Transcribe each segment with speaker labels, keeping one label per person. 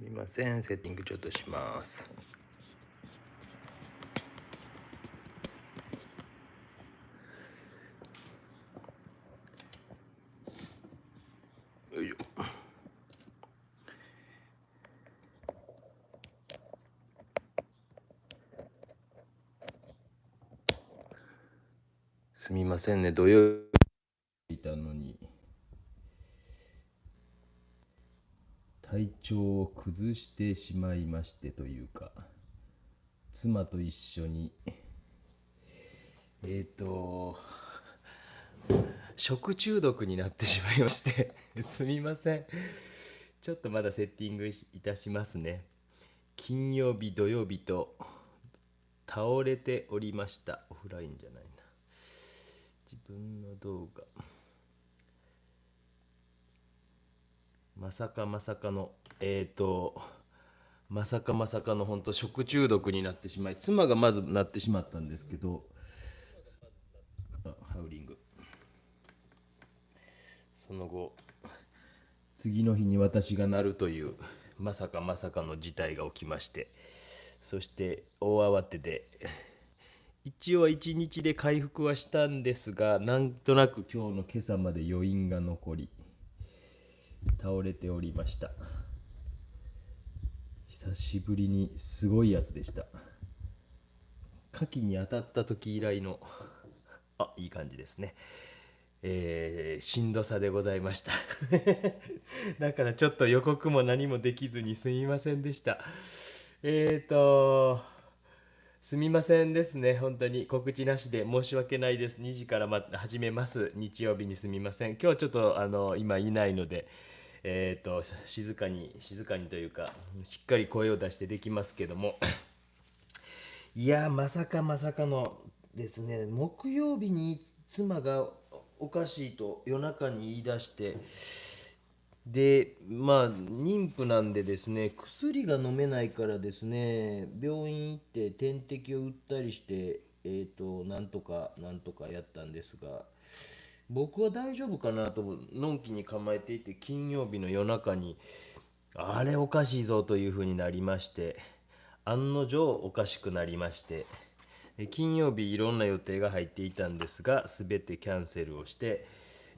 Speaker 1: みません、セッティングちょっとします。よいしょ。すみませんね、土曜日いたのに体調を崩してしまいましてというか、妻と一緒に食中毒になってしまいましてすみません。ちょっとまだセッティングいたしますね。金曜日土曜日と倒れておりました。オフラインじゃないな、自分の動画。まさかまさかのまさかまさかの本当食中毒になってしまい、妻がまずなってしまったんですけど、ハウリング、その後次の日に私がなるというまさかまさかの事態が起きまして、そして大慌てで一応一日で回復はしたんですが、なんとなく今日の今朝まで余韻が残り倒れておりました。久しぶりにすごいやつでした。牡蠣に当たった時以来の、いい感じですね。しんどさでございましただからちょっと予告も何もできずにすみませんでした。えーとすみませんですね。本当に告知なしで申し訳ないです。2時から始めます。日曜日にすみません。今日ちょっと今いないので、静かにというか、しっかり声を出してできますけども、いやまさかまさかのですね、木曜日に妻がおかしいと夜中に言い出して、で妊婦なんでですね、薬が飲めないからですね、病院行って点滴を打ったりして、なんとかやったんですが、僕は大丈夫かなとのんきに構えていて、金曜日の夜中にあれおかしいぞというふうになりまして、案の定おかしくなりまして、金曜日いろんな予定が入っていたんですが、全てキャンセルをして、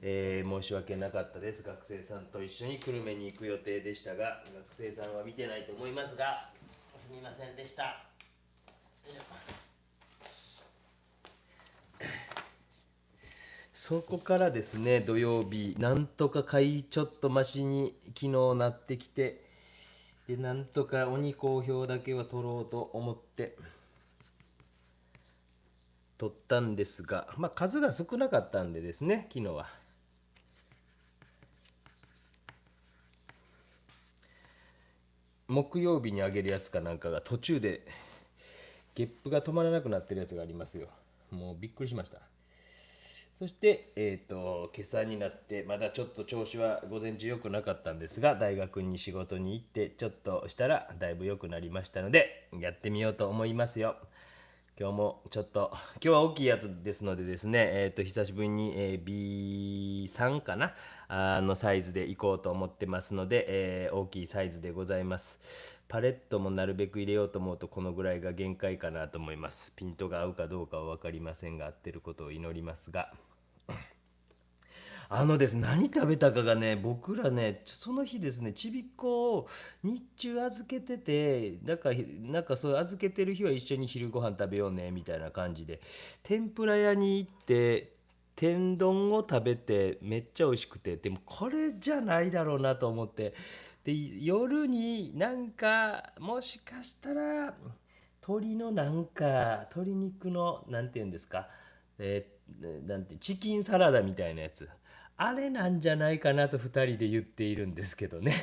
Speaker 1: 申し訳なかったです。学生さんと一緒に久留米に行く予定でしたが、学生さんは見てないと思いますが、すみませんでした。そこからですね、土曜日なんとかちょっとマシに昨日なってきて、でなんとか鬼好評だけは取ろうと思って取ったんですが、数が少なかったんでですね、昨日は。木曜日にあげるやつかなんかが途中でゲップが止まらなくなってるやつがありますよ。もうびっくりしました。そして、今朝になってまだちょっと調子は午前中良くなかったんですが、大学に仕事に行ってちょっとしたらだいぶ良くなりましたので、やってみようと思いますよ。今日もちょっと、今日は大きいやつですのでですね、久しぶりに、B3 かなのサイズで行こうと思ってますので、大きいサイズでございます。パレットもなるべく入れようと思うとこのぐらいが限界かなと思います。ピントが合うかどうかは分かりませんが、合ってることを祈りますが、ですね、何食べたかがね、僕らね、その日ですね、ちびっこを日中預けてて、なんかそう預けてる日は一緒に昼ご飯食べようねみたいな感じで、天ぷら屋に行って天丼を食べてめっちゃ美味しくて、でもこれじゃないだろうなと思って、で夜になんかもしかしたら鶏肉のなんて言うんですか、なんてチキンサラダみたいなやつ、あれなんじゃないかなと2人で言っているんですけどね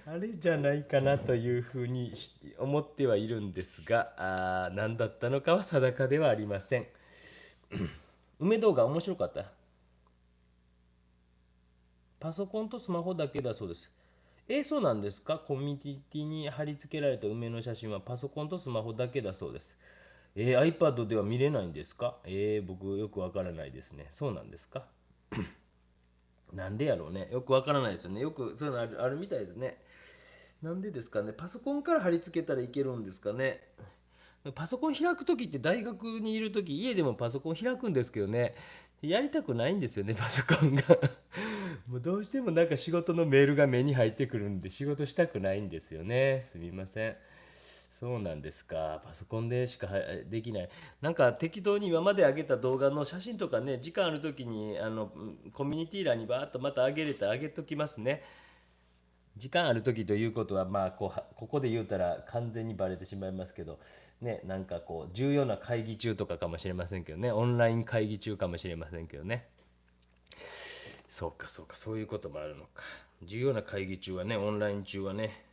Speaker 1: あれじゃないかなというふうに思ってはいるんですが、何だったのかは定かではありません。梅動画面白かった。パソコンとスマホだけだそうです。そうなんですか。コミュニティに貼り付けられた梅の写真はパソコンとスマホだけだそうです。iPad では見れないんですか。僕よくわからないですね。そうなんですか。なんでやろうね。よくわからないですよね。よくそういうのあるみたいですね。なんでですかね。パソコンから貼り付けたらいけるんですかね。パソコン開く時って大学にいる時家でもパソコン開くんですけどね、やりたくないんですよね、パソコンが。もうどうしてもなんか仕事のメールが目に入ってくるんで仕事したくないんですよね。すみません。そうなんですか。パソコンでしかできない。なんか適当に今まで上げた動画の写真とかね、時間ある時にコミュニティ欄にバーッとまた上げれたら上げときますね。時間ある時ということは、まあここで言うたら完全にバレてしまいますけどね、なんかこう重要な会議中とかかもしれませんけどね、オンライン会議中かもしれませんけどね。そうかそうか、そういうこともあるのか。重要な会議中はね、オンライン中はね、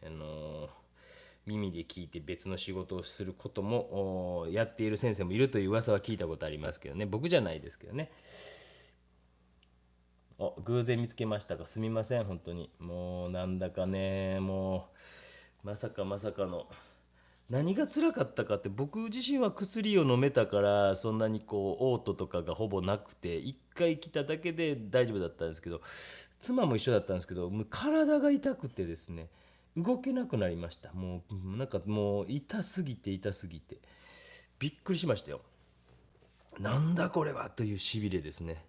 Speaker 1: 耳で聞いて別の仕事をすることもやっている先生もいるという噂は聞いたことありますけどね、僕じゃないですけどね。偶然見つけましたか。すみません、本当に。もうなんだかね、もうまさかまさかの。何が辛かったかって、僕自身は薬を飲めたからそんなにこう嘔吐とかがほぼなくて、1回来ただけで大丈夫だったんですけど、妻も一緒だったんですけど、もう体が痛くてですね、動けなくなりました。もうなんかもう痛すぎて痛すぎてびっくりしましたよ。なんだこれはというしびれですね。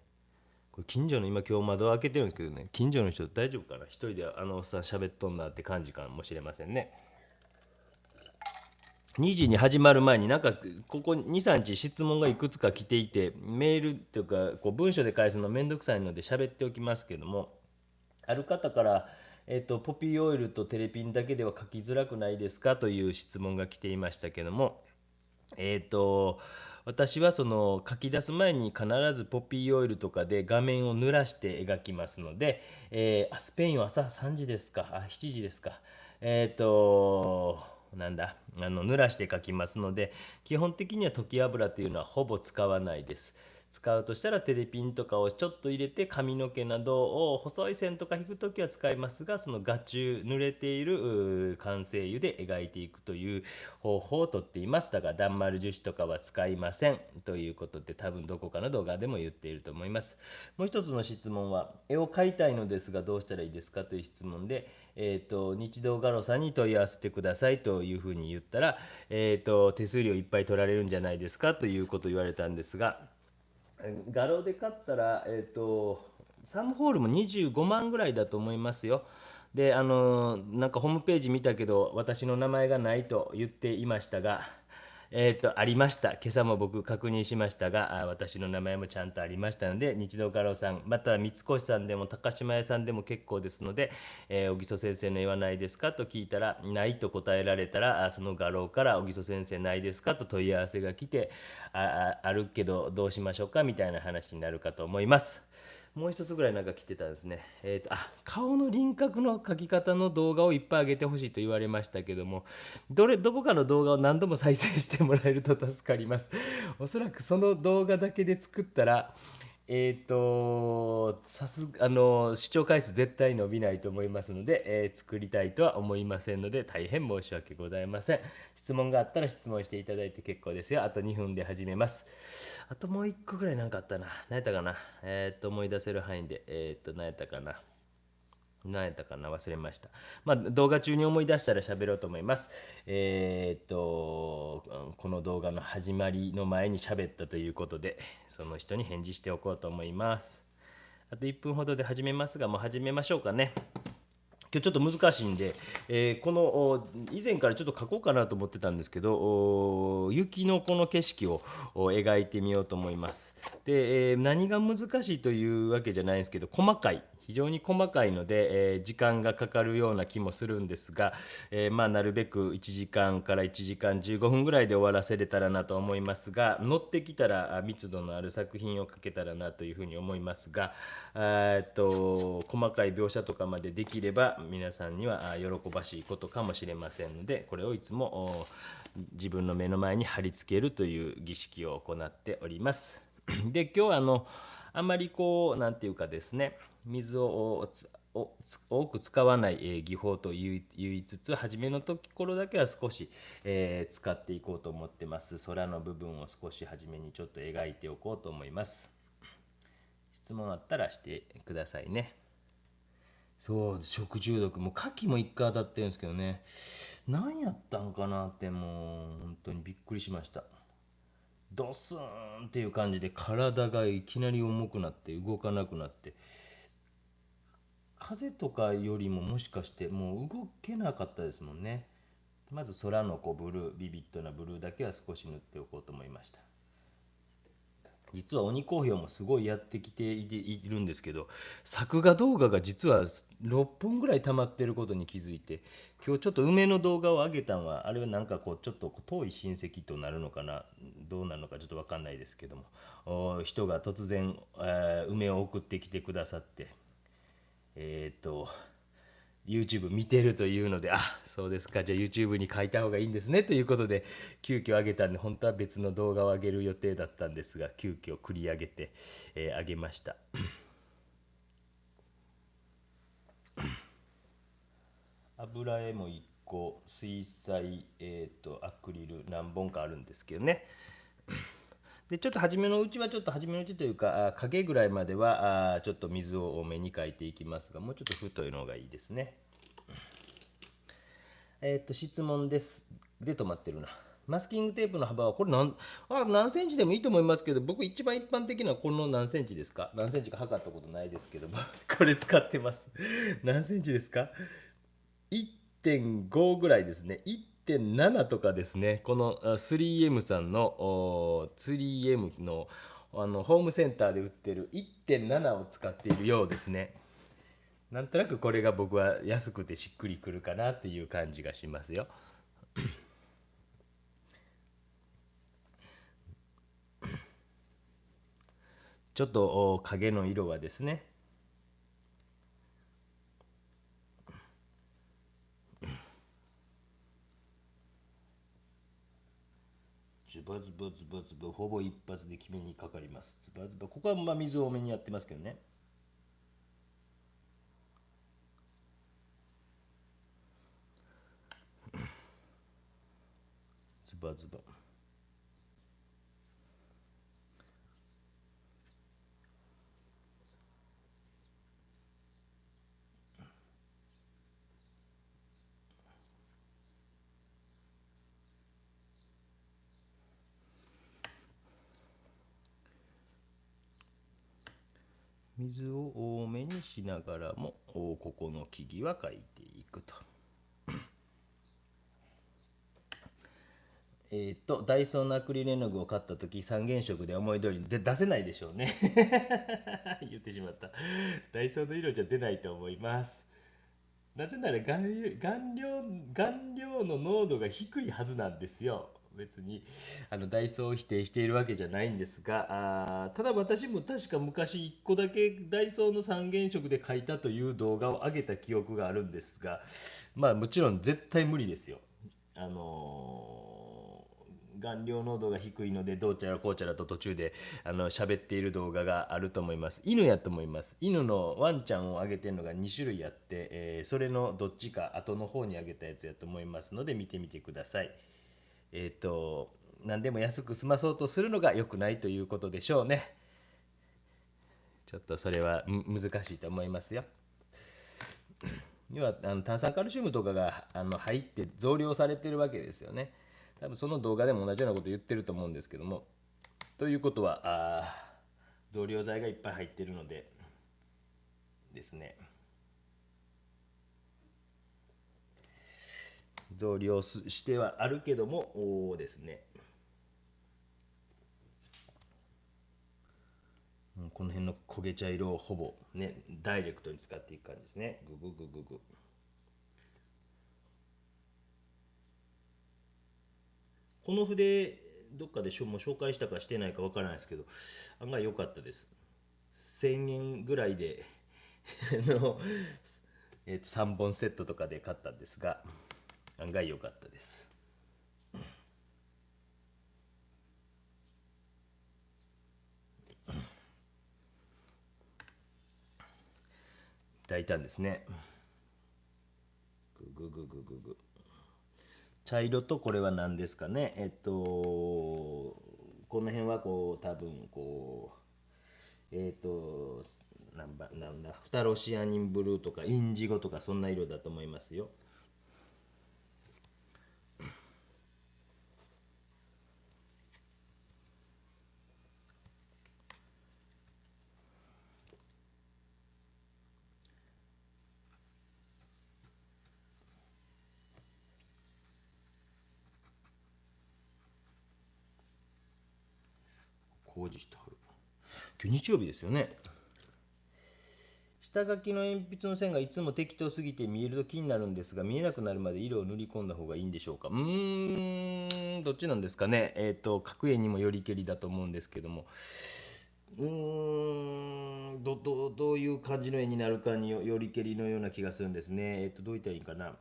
Speaker 1: これ近所の、今日窓開けてるんですけどね、近所の人大丈夫かな、一人であのおっさん喋っとんなって感じかもしれませんね。2時に始まる前になんかここ23日質問がいくつか来ていて、メールっていうかこう文章で返すのめんどくさいので喋っておきますけども、ある方から、ポピーオイルとテレピンだけでは書きづらくないですかという質問が来ていましたけども、私はその書き出す前に必ずポピーオイルとかで画面を濡らして描きますので、スペインは朝3時ですか、7時ですか、なんだ濡らして描きますので、基本的には溶き油というのはほぼ使わないです。使うとしたらテレピンとかをちょっと入れて髪の毛などを細い線とか引くときは使いますが、その画中濡れている完成油で描いていくという方法をとっています。だから断丸樹脂とかは使いませんということで、多分どこかの動画でも言っていると思います。もう一つの質問は、絵を描いたいのですがどうしたらいいですかという質問で、日動画廊さんに問い合わせてくださいというふうに言ったら、手数料いっぱい取られるんじゃないですかということを言われたんですが、画廊で買ったら、サムホールも25万ぐらいだと思いますよ。で、なんかホームページ見たけど、私の名前がないと言っていましたが、ありました。今朝も僕確認しましたが、私の名前もちゃんとありましたので、日動画廊さん、または三越さんでも高島屋さんでも結構ですので、小木曽先生の言わないですかと聞いたら、ないと答えられたら、その画廊から小木曽先生ないですかと問い合わせが来て、あるけどどうしましょうかみたいな話になるかと思います。もう一つぐらいなんか来てたんですね。顔の輪郭の描き方の動画をいっぱい上げてほしいと言われましたけども、どこかの動画を何度も再生してもらえると助かります。おそらくその動画だけで作ったら、さす視聴回数絶対伸びないと思いますので、作りたいとは思いませんので大変申し訳ございません。質問があったら質問していただいて結構ですよ。あと2分で始めます。あともう1個ぐらいなんかあったな。何やったかな。思い出せる範囲で何やったかな。何やったかな、忘れました。まあ、動画中に思い出したら喋ろうと思います。この動画の始まりの前に喋ったということで、その人に返事しておこうと思います。あと1分ほどで始めますが、もう始めましょうかね。今日ちょっと難しいんで、この以前からちょっと書こうかなと思ってたんですけど、雪のこの景色を描いてみようと思います。で、何が難しいというわけじゃないんですけど、非常に細かいので、時間がかかるような気もするんですが、まあなるべく1時間から1時間15分ぐらいで終わらせれたらなと思いますが、乗ってきたら密度のある作品を書けたらなというふうに思いますが、細かい描写とかまでできれば皆さんには喜ばしいことかもしれませんので、これをいつも自分の目の前に貼り付けるという儀式を行っております。で、今日はあんまりこうなんていうかですね、水を多く使わない技法と言いつつ、初めのところだけは少し、使っていこうと思ってます。空の部分を少し初めにちょっと描いておこうと思います。質問あったらしてくださいね。そう食中毒もう牡蠣も一回当たってるんですけどね、何やったんかなってもう本当にびっくりしました。ドスーンっていう感じで体がいきなり重くなって動かなくなって、風邪とかよりももしかしてもう動けなかったですもんね。まず空のブルービビッドなブルーだけは少し塗っておこうと思いました。実は鬼好評もすごいやってきているんですけど、作画動画が実は6本ぐらい溜まってることに気づいて、今日ちょっと梅の動画を上げたんはあれはなんかちょっと遠い親戚となるのかな、どうなるのかちょっと分かんないですけども、人が突然、梅を送ってきてくださって、えーっと YouTube 見てるというので、あ、そうですか、じゃあ YouTube に書いた方がいいんですねということで、急遽上げたんで、本当は別の動画を上げる予定だったんですが、急遽繰り上げて、上げました。油絵も1個、水彩、アクリル何本かあるんですけどね。でちょっと初めのうちはちょっと初めのうちというか影ぐらいまではちょっと水を多めに描いていきますが、もうちょっと太いのがいいですね。質問です。で止まってるな。マスキングテープの幅はこれ何センチでもいいと思いますけど、僕一番一般的なこの何センチですか？何センチか測ったことないですけどもこれ使ってます。何センチですか？ 1.5 ぐらいですね。1.7とかですね。この3M さんの 3M のホームセンターで売ってる1.7を使っているようですね。なんとなくこれが僕は安くてしっくりくるかなっていう感じがしますよ。ちょっと影の色はですね、ズバズバズバズバほぼ一発で決めにかかります。ズバズバ、ここはまあ水多めにやってますけどね。ズバズバ。水を多めにしながらもここの木々は描いていくと。ダイソーのアクリル絵の具を買った時三原色で思い通りで出せないでしょうね言ってしまった。ダイソーの色じゃ出ないと思います。なぜなら顔料の濃度が低いはずなんですよ。別にダイソーを否定しているわけじゃないんですが、ただ私も確か昔1個だけダイソーの三原色で描いたという動画を上げた記憶があるんですが、まあもちろん絶対無理ですよ。あの顔料濃度が低いのでどうちゃらこうちゃらと途中で喋っている動画があると思います。犬やと思います。犬のワンちゃんをあげてるのが2種類あって、それのどっちか後の方にあげたやつやと思いますので見てみてください。何でも安く済まそうとするのが良くないということでしょうね。ちょっとそれは難しいと思いますよ。要は炭酸カルシウムとかが入って増量されてるわけですよね。多分その動画でも同じようなこと言ってると思うんですけども、ということは増量剤がいっぱい入ってるのでですね、増量してはあるけどもですね、この辺の焦げ茶色をほぼねダイレクトに使っていく感じですね。グググググ。この筆どっかでもう紹介したかしてないかわからないですけど、案外良かったです。1000円ぐらいでの、3本セットとかで買ったんですが、案外良かったです。大胆ですね。ググググググ。茶色とこれは何ですかね。この辺は多分えっ、となんだフタロシアニンブルーとかインジゴとかそんな色だと思いますよ。工事してはる。今日日曜日ですよね。下書きの鉛筆の線がいつも適当すぎて見えると気になるんですが、見えなくなるまで色を塗り込んだ方がいいんでしょうか。どっちなんですかね。角絵にもよりけりだと思うんですけども、どういう感じの絵になるかによりけりのような気がするんですね。どう言ったらいいかな。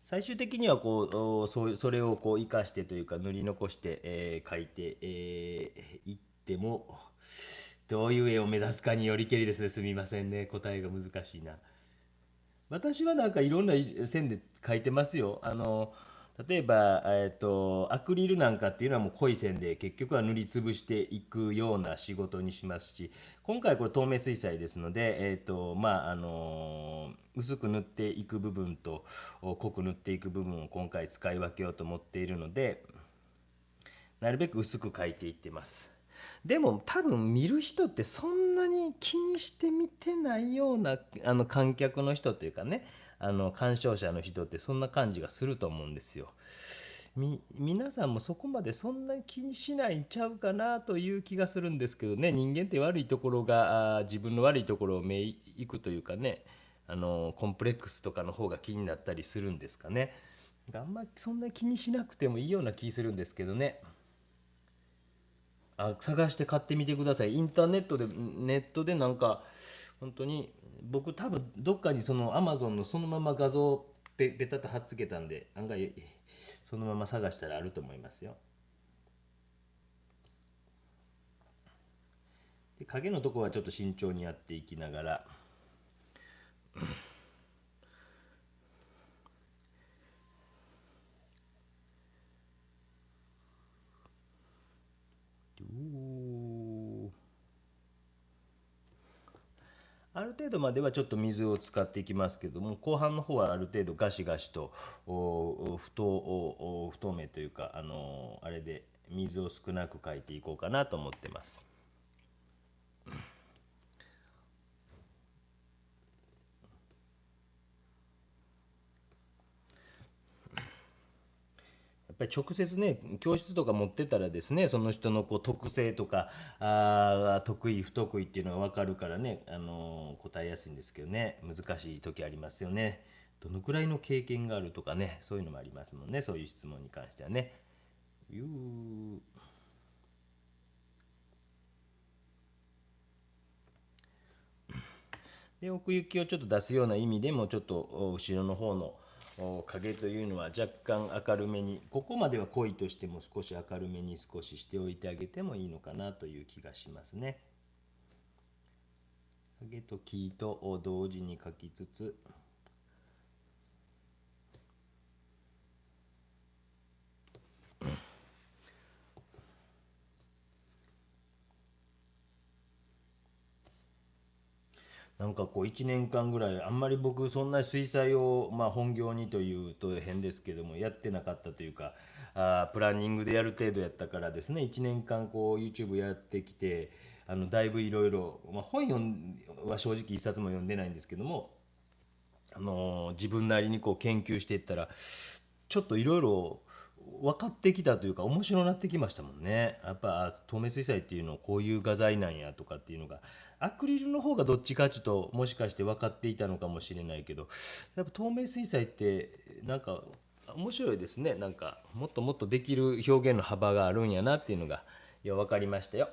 Speaker 1: 最終的にはそれを生かしてというか塗り残して、描いていっても、どういう絵を目指すかによりけりですね。すみませんね、答えが難しいな。私はなんかいろんな線で描いてますよ。例えば、アクリルなんかっていうのはもう濃い線で結局は塗りつぶしていくような仕事にしますし、今回これ透明水彩ですので、薄く塗っていく部分と濃く塗っていく部分を今回使い分けようと思っているので、なるべく薄く描いていってます。でも多分見る人ってそんなに気にして見てないような観客の人というかね、鑑賞者の人ってそんな感じがすると思うんですよ。皆さんもそこまでそんなに気にしないんちゃうかなという気がするんですけどね。人間って悪いところが自分の悪いところを目いくというかね、コンプレックスとかの方が気になったりするんですかね。あんまりそんな気にしなくてもいいような気するんですけどね。探して買ってみてください。インターネットで、なんか、本当に、僕多分どっかにその Amazon のそのまま画像ペタッと貼っつけたんで、案外そのまま探したらあると思いますよ。で、影のとこはちょっと慎重にやっていきながら、ある程度まではちょっと水を使っていきますけども、後半の方はある程度ガシガシと不透明というか、あれで水を少なくかいていこうかなと思ってます。やっぱり直接ね、教室とか持ってたらですね、その人の特性とか得意不得意っていうのが分かるからね、答えやすいんですけどね、難しい時ありますよね。どのくらいの経験があるとかね、そういうのもありますもんね、そういう質問に関してはね。で、奥行きをちょっと出すような意味でも、ちょっと後ろの方の影というのは若干明るめに、ここまでは濃いとしても少し明るめに少ししておいてあげてもいいのかなという気がしますね。影と木と同時に描きつつ、なんか1年間ぐらいあんまり僕そんな水彩を本業にというと変ですけどもやってなかったというか、プランニングでやる程度やったからですね、1年間YouTube やってきて、だいぶいろいろ本は正直一冊も読んでないんですけども、自分なりに研究していったらちょっといろいろ分かってきたというか面白なってきましたもんね。やっぱ透明水彩っていうのこういう画材なんやとかっていうのが、アクリルの方がどっちかちょっともしかして分かっていたのかもしれないけど、やっぱ透明水彩ってなんか面白いですね。なんかもっともっとできる表現の幅があるんやなっていうのが分かりましたよ。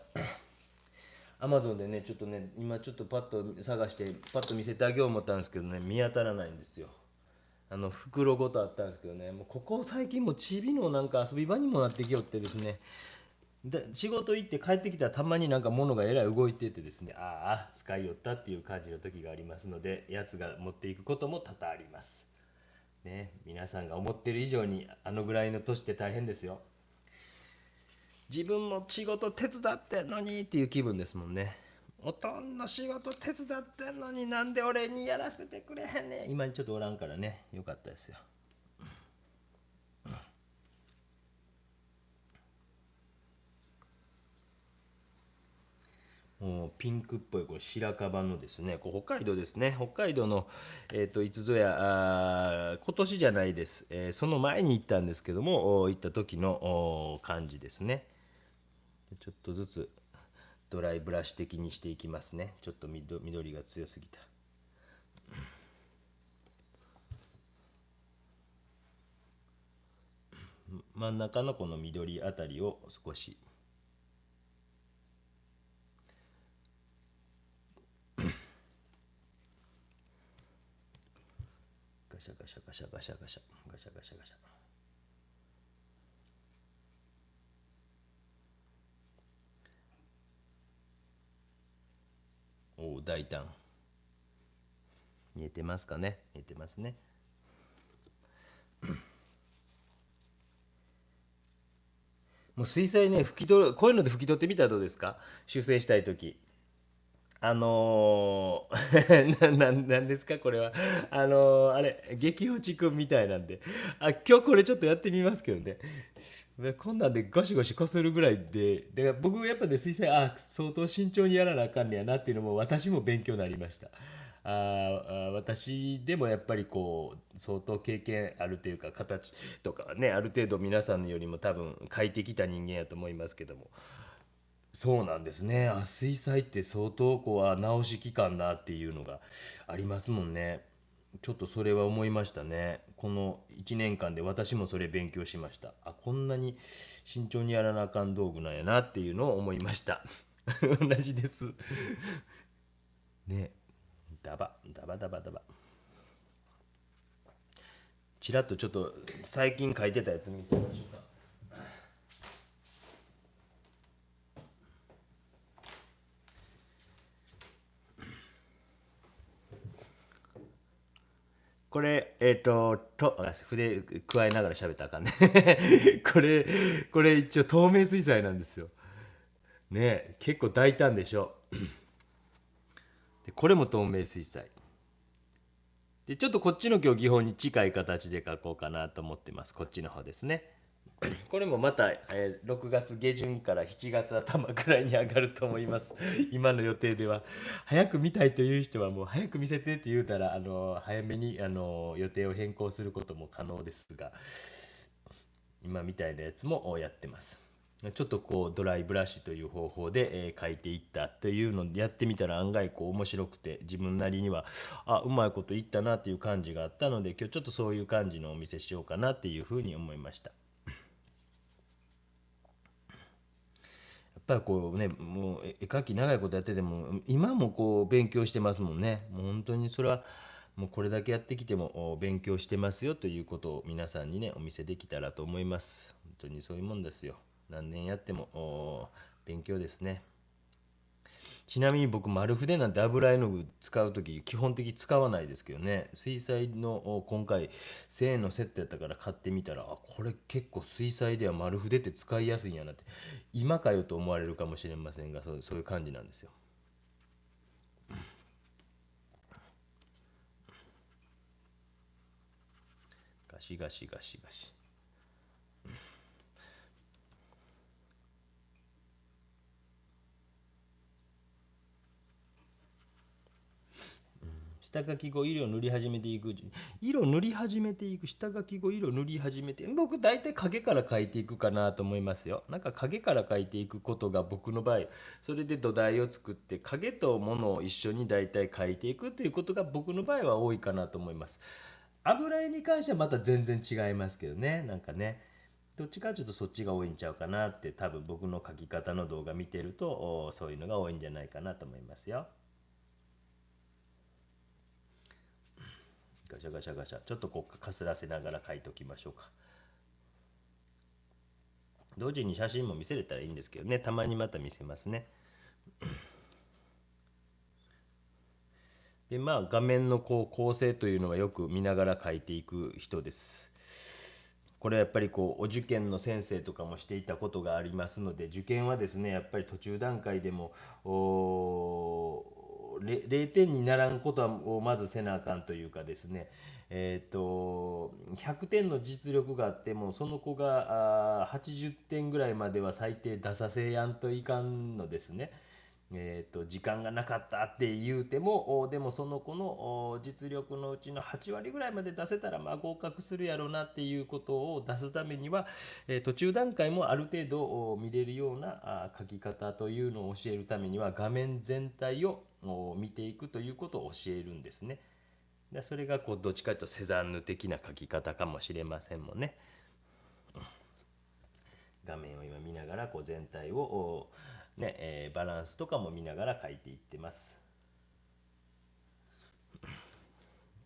Speaker 1: アマゾンでね、ちょっとね、今ちょっとパッと探して、パッと見せてあげよう思ったんですけどね、見当たらないんですよ。袋ごとあったんですけどね、もうここ最近もちびのなんか遊び場にもなってきよってですね、で仕事行って帰ってきたらたまになんか物がえらい動いててですね、ああ、使いよったっていう感じの時がありますので、やつが持っていくことも多々あります。ね、皆さんが思ってる以上にあのぐらいの年って大変ですよ。自分も仕事手伝ってんのにっていう気分ですもんね。おとんの仕事手伝ってんのになんで俺にやらせてくれへんねん。今ちょっとおらんからね、よかったですよ。もうピンクっぽいこれ白樺のですね、こう北海道ですね、北海道の、いつぞや今年じゃないです、その前に行ったんですけども、行った時の感じですね。ちょっとずつドライブラシ的にしていきますね。ちょっと緑が強すぎた。真ん中のこの緑あたりを少しガシャガシャガシャガシャガシャガシャガシャガシャ。おお、大胆。見えてますかね。見えてますね。もう水彩ね、拭き取る、こういうので拭き取ってみたらどうですか？修正したいとき。なんですかこれは。あれ、激落ちくんみたいなんで。今日これちょっとやってみますけどね。こんなんでゴシゴシこするぐらいで、だから僕やっぱね、水彩、相当慎重にやらなあかんねやなっていうのも私も勉強になりました。私でもやっぱりこう相当経験あるというか形とかはね、ある程度皆さんよりも多分書いてきた人間やと思いますけども、そうなんですね。水彩って相当こう直し期間なっていうのがありますもんね。ちょっとそれは思いましたね。この1年間で私もそれ勉強しました。こんなに慎重にやらなあかん道具なんやなっていうのを思いました。同じです。ね。ダバダバダバダバ。ちらっとちょっと最近書いてたやつ見せましょうか。これ、筆加えながら喋ったらあかんね。これ一応透明水彩なんですよ。ねえ、結構大胆でしょ。で、これも透明水彩。で、ちょっとこっちの今日技法に近い形で描こうかなと思ってます。こっちの方ですね。これもまた、6月下旬から7月頭くらいに上がると思います。今の予定では。早く見たいという人はもう早く見せてって言うたら、早めに予定を変更することも可能ですが、今みたいなやつもやってます。ちょっとこうドライブラシという方法で、描いていったというのをやってみたら案外こう面白くて自分なりにはうまいこといったなっていう感じがあったので、今日ちょっとそういう感じのお見せしようかなっていうふうに思いました。やっぱりこうね、もう絵描き長いことやってても今もこう勉強してますもんね。もう本当にそれはもうこれだけやってきても勉強してますよということを皆さんにねお見せできたらと思います。本当にそういうもんですよ。何年やっても勉強ですね。ちなみに僕丸筆なんて油絵の具使う時基本的使わないですけどね、水彩の今回1000円のセットやったから買ってみたら、これ結構水彩では丸筆って使いやすいんやなって今かよと思われるかもしれませんが、そういう感じなんですよ。ガシガシガシガシ。下書き後色塗り始めていく、色塗り始めていく、下書き後色塗り始めて、僕大体影から描いていくかなと思いますよ。なんか影から描いていくことが僕の場合、それで土台を作って影と物を一緒に大体描いていくということが僕の場合は多いかなと思います。油絵に関してはまた全然違いますけどね、なんかね。どっちかちょっとそっちが多いんちゃうかなって、多分僕の描き方の動画見てるとそういうのが多いんじゃないかなと思いますよ。ガシャガシャガシャ、ちょっとこうかすらせながら書いておきましょうか。同時に写真も見せれたらいいんですけどね、たまにまた見せますね。で画面のこう構成というのはよく見ながら書いていく人です。これはやっぱりこうお受験の先生とかもしていたことがありますので、受験はですねやっぱり途中段階でも0点にならんことをまずせなあかんというかですね、100点の実力があってもその子が80点ぐらいまでは最低出させやんといかんのですね。時間がなかったって言うてもでもその子の実力のうちの8割ぐらいまで出せたらまあ合格するやろうなっていうことを出すためには、途中段階もある程度見れるような書き方というのを教えるためには画面全体を見ていくということを教えるんですね。でそれがこうどっちかというとセザンヌ的な書き方かもしれませんもんね。画面を今見ながらこう全体をね、バランスとかも見ながら書いていってます。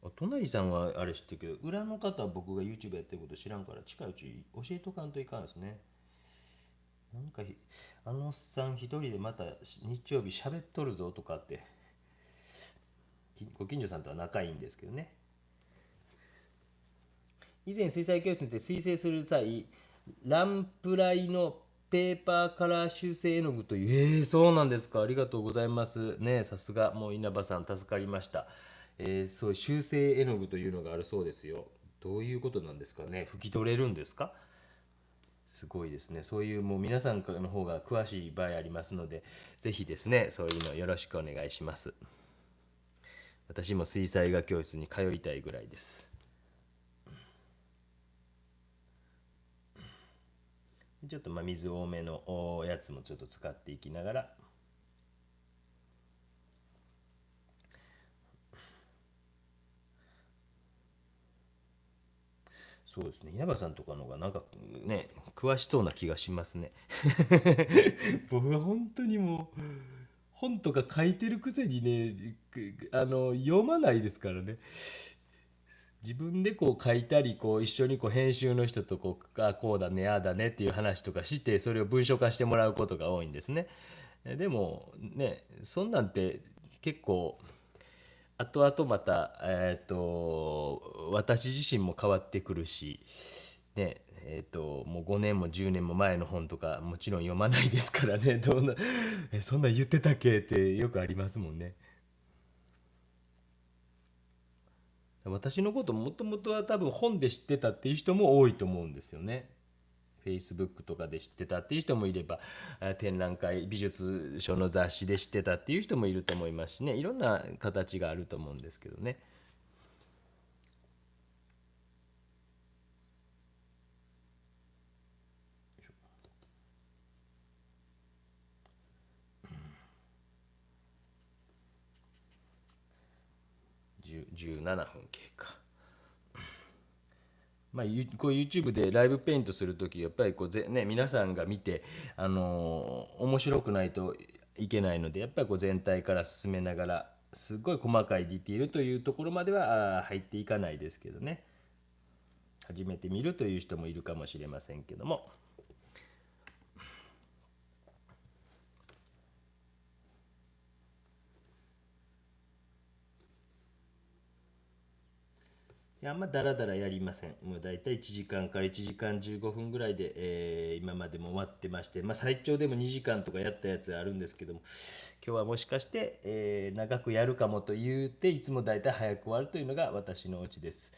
Speaker 1: お隣さんはあれ知ってるけど裏の方は僕が YouTube やってること知らんから近いうち教えとかんといかんですね。なんかあのおっさん一人でまた日曜日喋っとるぞとかってご近所さんとは仲いいんですけどね。以前水彩教室にて水性する際ランプライのペーパーカラー修正絵の具というそうなんですか、ありがとうございますね。さすがもう稲葉さん助かりました。そういう修正絵の具というのがあるそうですよ。どういうことなんですかね、拭き取れるんですか。すごいですね。そういうもう皆さんの方が詳しい場合ありますのでぜひですねそういうのよろしくお願いします。私も水彩画教室に通いたいぐらいです。ちょっと水多めのやつもちょっと使っていきながら。そうですね、稲葉さんとかの方がなんかね詳しそうな気がしますね。僕は本当にもう本とか書いてるくせにね読まないですからね。自分でこう書いたりこう一緒にこう編集の人とこうだねああだねっていう話とかしてそれを文章化してもらうことが多いんですね。でもねそんなんて結構後々また、私自身も変わってくるし、ねもう5年も10年も前の本とかもちろん読まないですからね。どんなそんなん言ってたっけってよくありますもんね。私のこともともとは多分本で知ってたっていう人も多いと思うんですよね。Facebook とかで知ってたっていう人もいれば展覧会美術書の雑誌で知ってたっていう人もいると思いますしね、いろんな形があると思うんですけどね。17分経過。まあ、こう YouTube でライブペイントするときやっぱりこう皆さんが見て、面白くないといけないのでやっぱりこう全体から進めながらすごい細かいディティールというところまでは入っていかないですけどね。初めて見るという人もいるかもしれませんけども。あんまだらだらやりません。もうだいたい1時間から1時間15分ぐらいで、今までも終わってまして、まあ、最長でも2時間とかやったやつあるんですけども、今日はもしかして、長くやるかもと言っていつもだいたい早く終わるというのが私のうちです。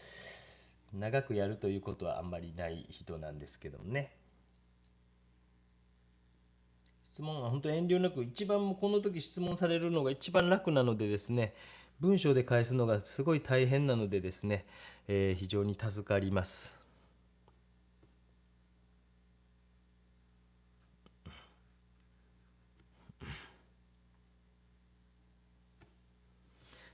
Speaker 1: 長くやるということはあんまりない人なんですけどもね。質問は本当遠慮なく、一番もこの時質問されるのが一番楽なのでですね、文章で返すのがすごい大変なのでですね、非常に助かります。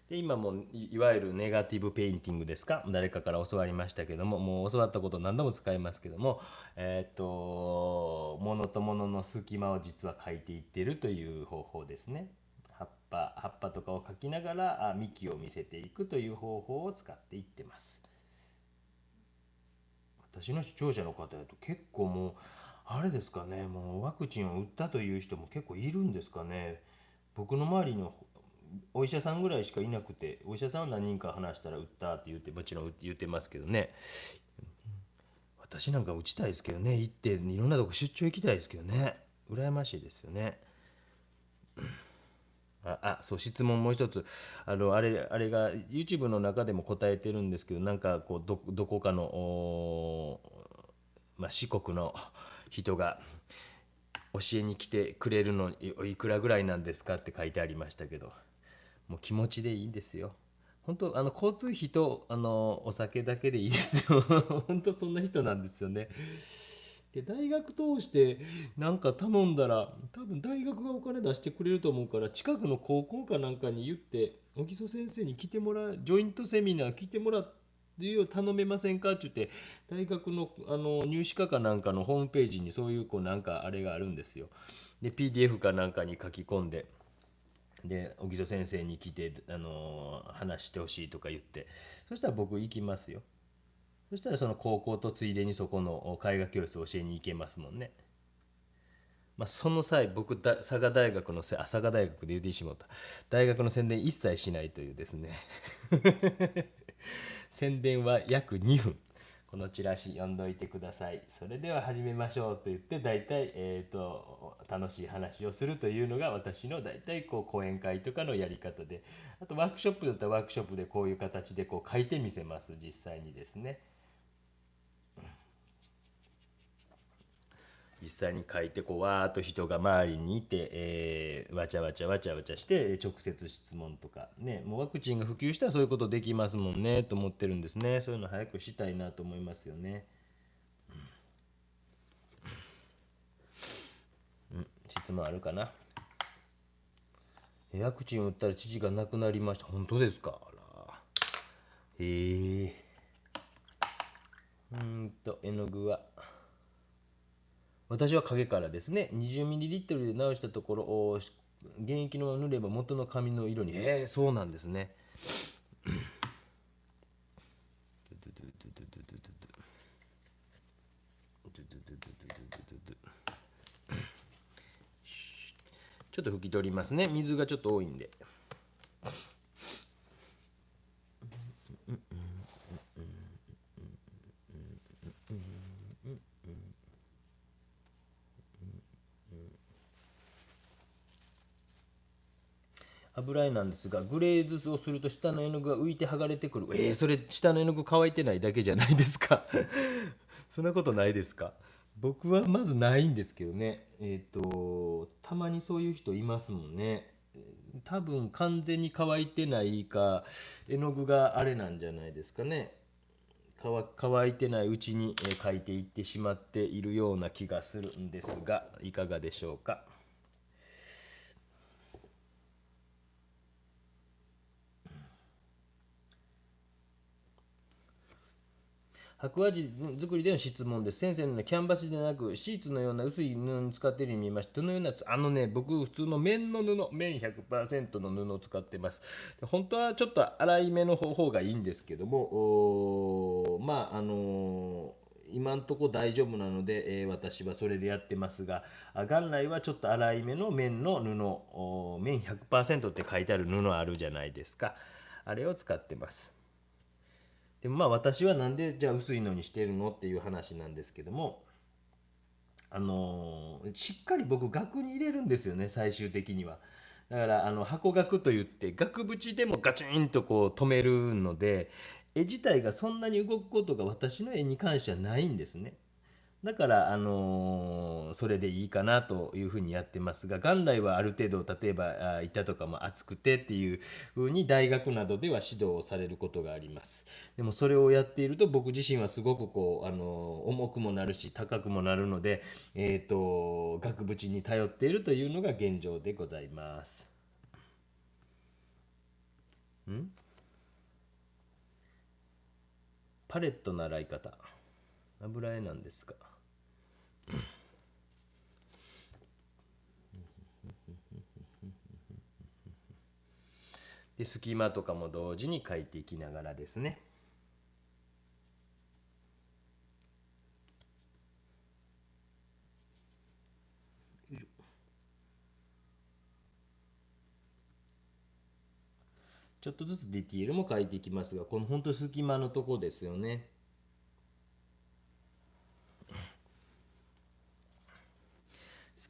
Speaker 1: で今もいわゆるネガティブペインティングですか、誰かから教わりましたけども、もう教わったこと何度も使いますけども、物と物の隙間を実は描いていってるという方法ですね。葉っぱとかを描きながら幹を見せていくという方法を使っていってます。私の視聴者の方だと結構もうあれですかね、もうワクチンを打ったという人も結構いるんですかね。僕の周りのお医者さんぐらいしかいなくて、お医者さんは何人か話したら打ったって言って、もちろん言ってますけどね。私なんか打ちたいですけどね、行っていろんなとこ出張行きたいですけどね。羨ましいですよね。そう、質問もう一つ。あれが YouTube の中でも答えてるんですけど、なんかこう、どこかの、まあ、四国の人が教えに来てくれるのにいくらぐらいなんですかって書いてありましたけど、もう気持ちでいいんですよ。本当、交通費と、お酒だけでいいですよ。本当そんな人なんですよね。で、大学通してなんか頼んだら、多分大学がお金出してくれると思うから、近くの高校かなんかに言って、小木曽先生に来てもらう、ジョイントセミナー来てもらってよ頼めませんかって言って、大学の、入試課かなんかのホームページにそういうこうなんかあれがあるんですよ。で、PDF かなんかに書き込んで、で小木曽先生に来て、話してほしいとか言って、そしたら僕行きますよ。そしたらその高校とついでにそこの絵画教室を教えに行けますもんね。まあ、その際僕佐賀大学の佐賀大学で言ってしまった大学の宣伝一切しないというですね。宣伝は約2分。このチラシ読んどいてください。それでは始めましょうと言って大体、楽しい話をするというのが私の大体こう講演会とかのやり方で、あとワークショップだったらワークショップでこういう形でこう書いてみせます、実際にですね。実際に書いてこうわーっと人が周りにいて、わちゃわちゃわちゃわちゃして直接質問とかね、もうワクチンが普及したらそういうことできますもんねと思ってるんですね。そういうの早くしたいなと思いますよね。質問あるかな。ワクチンを打ったら父が亡くなりました。本当ですか？あら。絵の具は私は影からですね、20ml で直したところ、原液のまま塗れば元の紙の色に。そうなんですね。ちょっと拭き取りますね。水がちょっと多いんで。油絵なんですが、グレーズをすると下の絵の具が浮いて剥がれてくる。それ下の絵の具乾いてないだけじゃないですか？そんなことないですか？僕はまずないんですけどね。たまにそういう人いますもんね。多分完全に乾いてないか、絵の具があれなんじゃないですかね。乾いてないうちに描いていってしまっているような気がするんですが、いかがでしょうか。白亜字作りでの質問です。先生のようなキャンバスでなくシーツのような薄い布に使っているように見えました。どのような僕普通の綿の布、綿100%の布を使っています。本当はちょっと粗い目の方がいいんですけども、今んとこ大丈夫なので、私はそれでやってますが、元来はちょっと粗い目の綿の布、綿100%って書いてある布あるじゃないですか。あれを使ってます。でもまあ私はなんでじゃあ薄いのにしてるのっていう話なんですけども、しっかり僕額に入れるんですよね、最終的には。だから箱額といって額縁でもガチンとこう止めるので、絵自体がそんなに動くことが私の絵に関してはないんですね。だから、それでいいかなというふうにやってますが、元来はある程度例えば板とかも厚くてっていうふうに大学などでは指導をされることがあります。でもそれをやっていると僕自身はすごくこう、重くもなるし高くもなるので、額縁に頼っているというのが現状でございます。パレットの洗い方、油絵なんですか？で隙間とかも同時に描いていきながらですね。ちょっとずつディティールも描いていきますが、この本当隙間のとこですよね。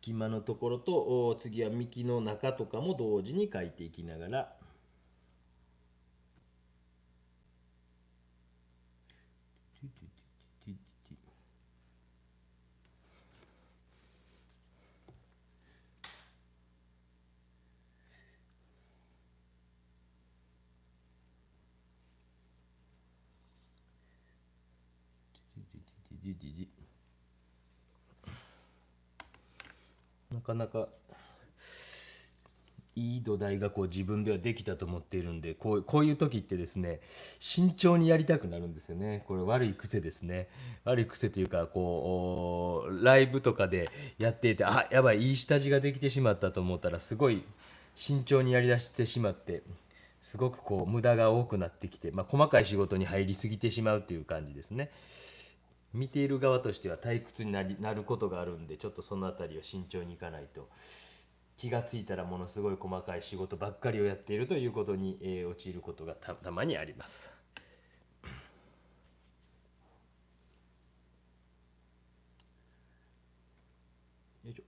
Speaker 1: 隙間のところと次は幹の中とかも同時に描いていきながら、なかなかいい土台がこう自分ではできたと思っているんで、こういう時ってですね、慎重にやりたくなるんですよね。これ悪い癖ですね。悪い癖というか、ライブとかでやっていて、あ、やばい、いい下地ができてしまったと思ったら、すごい慎重にやりだしてしまって、すごくこう無駄が多くなってきて、細かい仕事に入りすぎてしまうっていう感じですね。見ている側としては退屈になることがあるんで、ちょっとそのあたりを慎重にいかないと、気がついたらものすごい細かい仕事ばっかりをやっているということに、陥ることがたまにあります。よいしょ。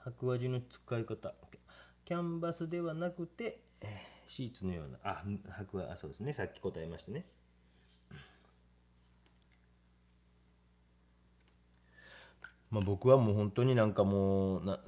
Speaker 1: 白味の使い方、キャンバスではなくてシーツのような、白はそうですね、さっき答えましたね。僕はもう本当になんかもう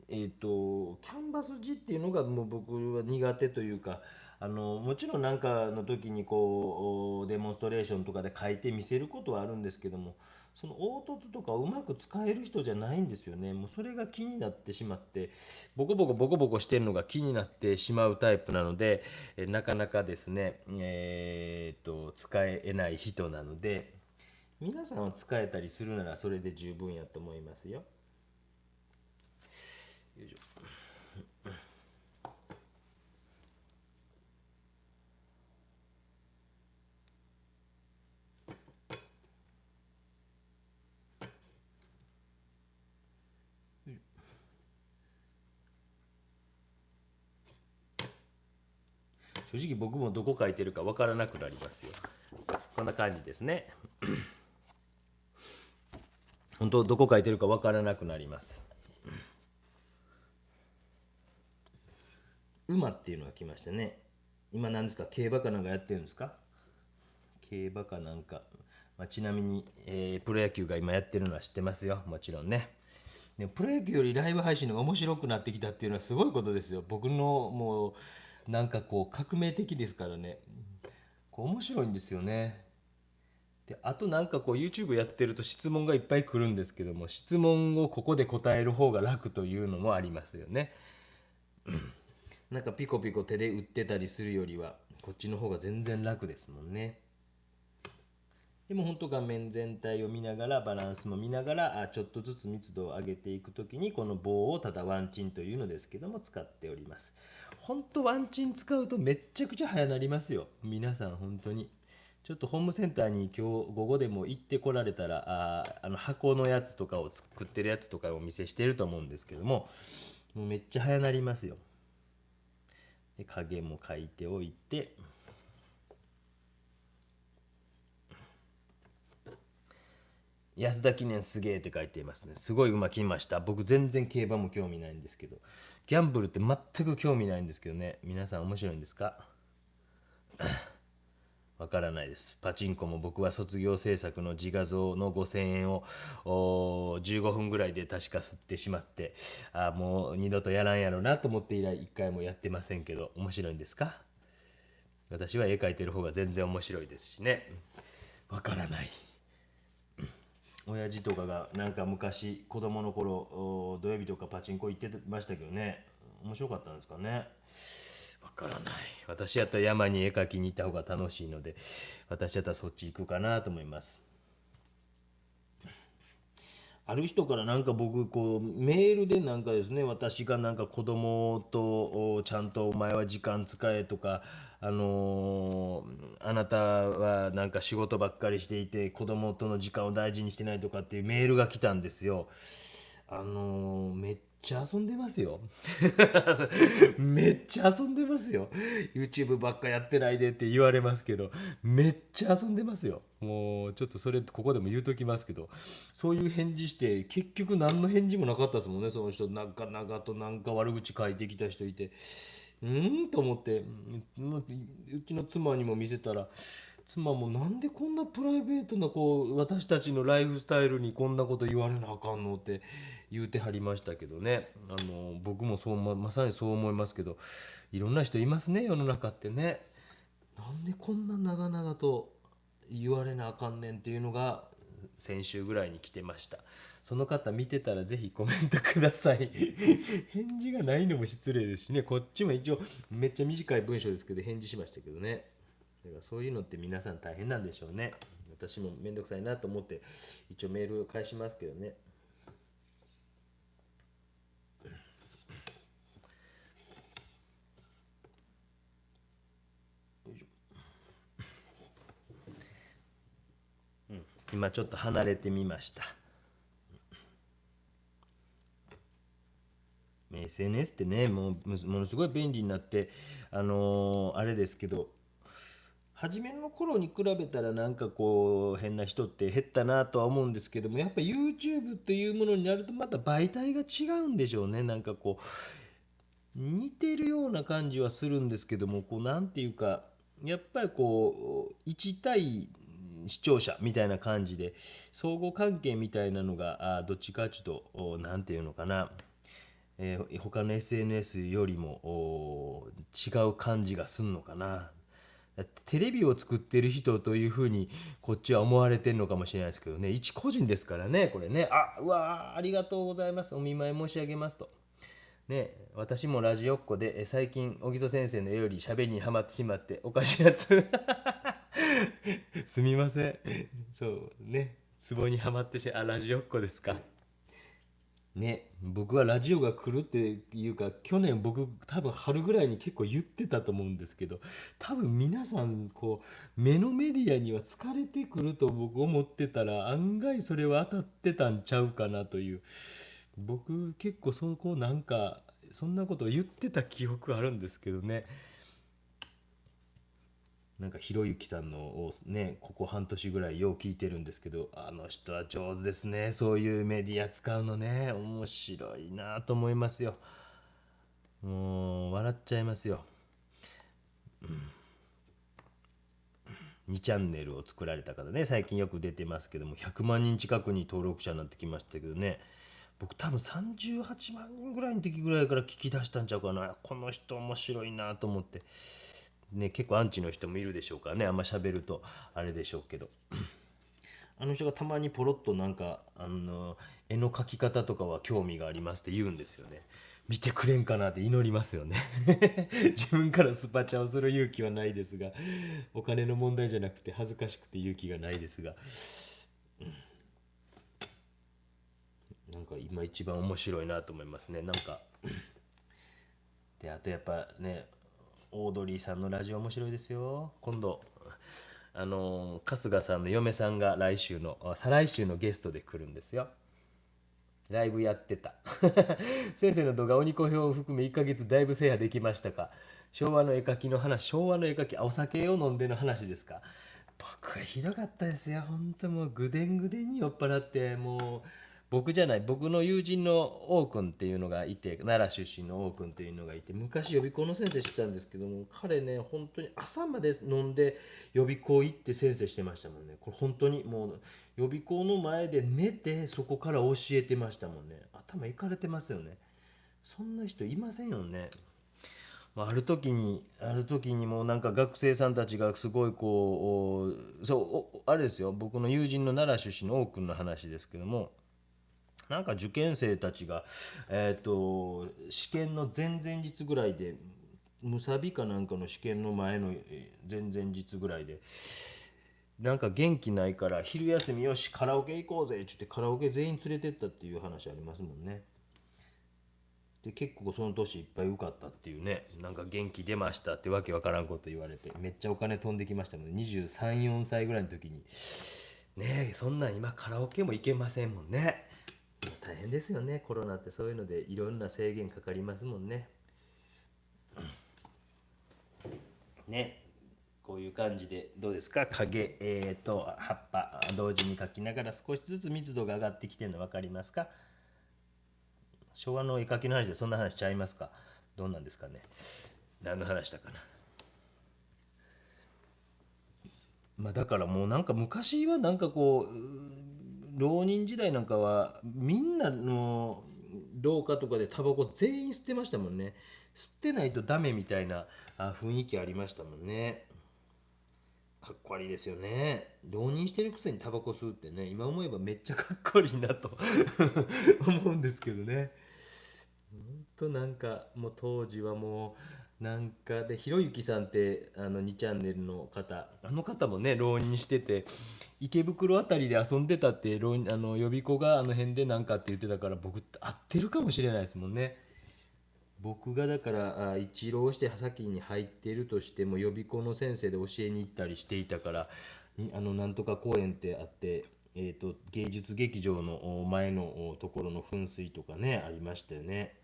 Speaker 1: キャンバス地っていうのがもう僕は苦手というか、もちろんなんかの時にこうデモンストレーションとかで書いてみせることはあるんですけども、その凹凸とかをうまく使える人じゃないんですよね。もうそれが気になってしまって、ボコボコボコボコしてるのが気になってしまうタイプなので、なかなかですね、使えない人なので、皆さんは使えたりするならそれで十分やと思いますよ。よいしょ。正直僕もどこ書いてるかわからなくなりますよ。こんな感じですね。本当どこ書いてるかわからなくなります。馬っていうのが来ましたね。今何ですか、競馬かなんかやってるんですか？競馬かなんか、ちなみに、プロ野球が今やってるのは知ってますよ、もちろんね。でもプロ野球よりライブ配信の方が面白くなってきたっていうのはすごいことですよ。僕のもうなんかこう革命的ですからね。こう面白いんですよね。で、あとなんかこう YouTube やってると質問がいっぱい来るんですけども、質問をここで答える方が楽というのもありますよね。なんかピコピコ手で打ってたりするよりはこっちの方が全然楽ですもんね。でも本当画面全体を見ながらバランスも見ながらちょっとずつ密度を上げていくときにこの棒をただワンチンというのですけども使っております。本当ワンチン使うとめっちゃくちゃ早なりますよ皆さん本当に。ちょっとホームセンターに今日午後でも行ってこられたら箱のやつとかを作ってるやつとかをお見せしてると思うんですけども、もうめっちゃ早なりますよ。で影も描いておいて、安田記念すげえって書いていますね。すごい馬来ました。僕全然競馬も興味ないんですけど、ギャンブルって全く興味ないんですけどね。皆さん面白いんですか？わからないです。パチンコも僕は卒業制作の自画像の5000円を15分ぐらいで確か吸ってしまって、もう二度とやらんやろなと思って以来一回もやってませんけど、面白いんですか？私は絵描いてる方が全然面白いですしね。わからない。親父とかがなんか昔子供の頃土曜日とかパチンコ行ってましたけどね、面白かったんですかね。わからない。私やったら山に絵描きに行った方が楽しいので、私やったらそっち行くかなと思います。ある人からなんか僕こうメールでなんかですね、私がなんか子供とちゃんとお前は時間使えとか、あなたはなんか仕事ばっかりしていて子供との時間を大事にしてないとかっていうメールが来たんですよ。めっちゃ遊んでますよめっちゃ遊んでますよ。 YouTube ばっかやってないでって言われますけど、めっちゃ遊んでますよ。もうちょっとそれここでも言うときますけど、そういう返事して結局何の返事もなかったですもんね。その人なんか長となんか悪口書いてきた人いて、と思って、うちの妻にも見せたら、妻もなんでこんなプライベートな私たちのライフスタイルにこんなこと言われなあかんのって言うてはりましたけどね。僕もそうまさにそう思いますけど、いろんな人いますね世の中ってね。なんでこんな長々と言われなあかんねんっていうのが先週ぐらいに来てました。その方見てたらぜひコメントください返事がないのも失礼ですしね。こっちも一応めっちゃ短い文章ですけど返事しましたけどね。だからそういうのって皆さん大変なんでしょうね。私もめんどくさいなと思って一応メール返しますけどね。今ちょっと離れてみました。SNS ってね、もうものすごい便利になって、あれですけど、初めの頃に比べたらなんか変な人って減ったなとは思うんですけども、やっぱ YouTube っていうものになるとまた媒体が違うんでしょうね。なんか似てるような感じはするんですけども、なんていうか、やっぱり1対視聴者みたいな感じで相互関係みたいなのがどっちかちょっとなんていうのかな、他の SNS よりも違う感じがすんのかな。テレビを作ってる人というふうにこっちは思われてるのかもしれないですけどね、一個人ですからね、これね。うわー、ありがとうございます、お見舞い申し上げますと。ね、私もラジオっ子で最近小木曽先生の絵より喋りにはまってしまっておかしいやつすみません。そうね、ツボにはまってラジオっ子ですか。ね、僕はラジオが来るっていうか、去年僕多分春ぐらいに結構言ってたと思うんですけど、多分皆さん目のメディアには疲れてくると僕思ってたら、案外それは当たってたんちゃうかなという。僕結構なんかそんなことを言ってた記憶あるんですけどね。なんかひろゆきさんのをね、ここ半年ぐらいよう聞いてるんですけど、あの人は上手ですね。そういうメディア使うのね、面白いなと思いますよ。もう笑っちゃいますよ。2チャンネルを作られた方ね、最近よく出てますけども、100万人近くに登録者になってきましたけどね。僕多分38万人ぐらいの時ぐらいから聞き出したんちゃうかな。この人面白いなと思ってね。結構アンチの人もいるでしょうからね、あんま喋るとあれでしょうけど、あの人がたまにポロッとなんか絵の描き方とかは興味がありますって言うんですよね。見てくれんかなって祈りますよね自分からスパチャをする勇気はないですが、お金の問題じゃなくて恥ずかしくて勇気がないですが、なんか今一番面白いなと思いますね。なんかで、あとやっぱね、オードリーさんのラジオ面白いですよ。今度春日さんの嫁さんが再来週のゲストで来るんですよ。ライブやってた先生の動画鬼子表を含め1ヶ月だいぶ制覇できましたか。昭和の絵描きの話、昭和の絵描き、お酒を飲んでの話ですか。僕はひどかったですよ、本当もうぐでんぐでんに酔っ払って、もう僕の友人の王くんっていうのがいて、奈良出身の王くんっていうのがいて、昔予備校の先生してたんですけども、彼ね本当に朝まで飲んで予備校行って先生してましたもんね。これ本当にもう予備校の前で寝てそこから教えてましたもんね。頭いかれてますよね。そんな人いませんよね。ある時にもうなんか学生さんたちがすごいあれですよ、僕の友人の奈良出身の王くんの話ですけども、なんか受験生たちが試験の前々日ぐらいで、ムサビかなんかの試験の前の前々日ぐらいで、なんか元気ないから昼休みよしカラオケ行こうぜって言ってカラオケ全員連れてったっていう話ありますもんね。で結構その年いっぱい受かったっていうね。なんか元気出ましたってわけわからんこと言われて、めっちゃお金飛んできましたもんね、23、4歳ぐらいの時に。ねえ、そんなん今カラオケも行けませんもんね。大変ですよね、コロナってそういうのでいろんな制限かかりますもんね。ね、こういう感じでどうですか、影、葉っぱ同時に描きながら少しずつ密度が上がってきてるの分かりますか？昭和の絵描きの話でそんな話しちゃいますか？どうなんですかね。何の話だかな。まあだからもうなんか昔はなんかこう浪人時代なんかはみんなの廊下とかでタバコ全員吸ってましたもんね。吸ってないとダメみたいな雰囲気ありましたもんね。かっこ悪いですよね。浪人してるくせにタバコ吸うってね、今思えばめっちゃかっこ悪いなと思うんですけどね。ほんとなんかもう当時はもうなんかでひろゆきさんって2チャンネルの方、あの方もね浪人してて池袋あたりで遊んでたって浪人予備校があの辺でなんかって言ってたから、僕合ってるかもしれないですもんね。僕がだから一浪して先に入ってるとしても予備校の先生で教えに行ったりしていたから、なんとか公園ってあって、芸術劇場の前のところの噴水とかねありましたよね。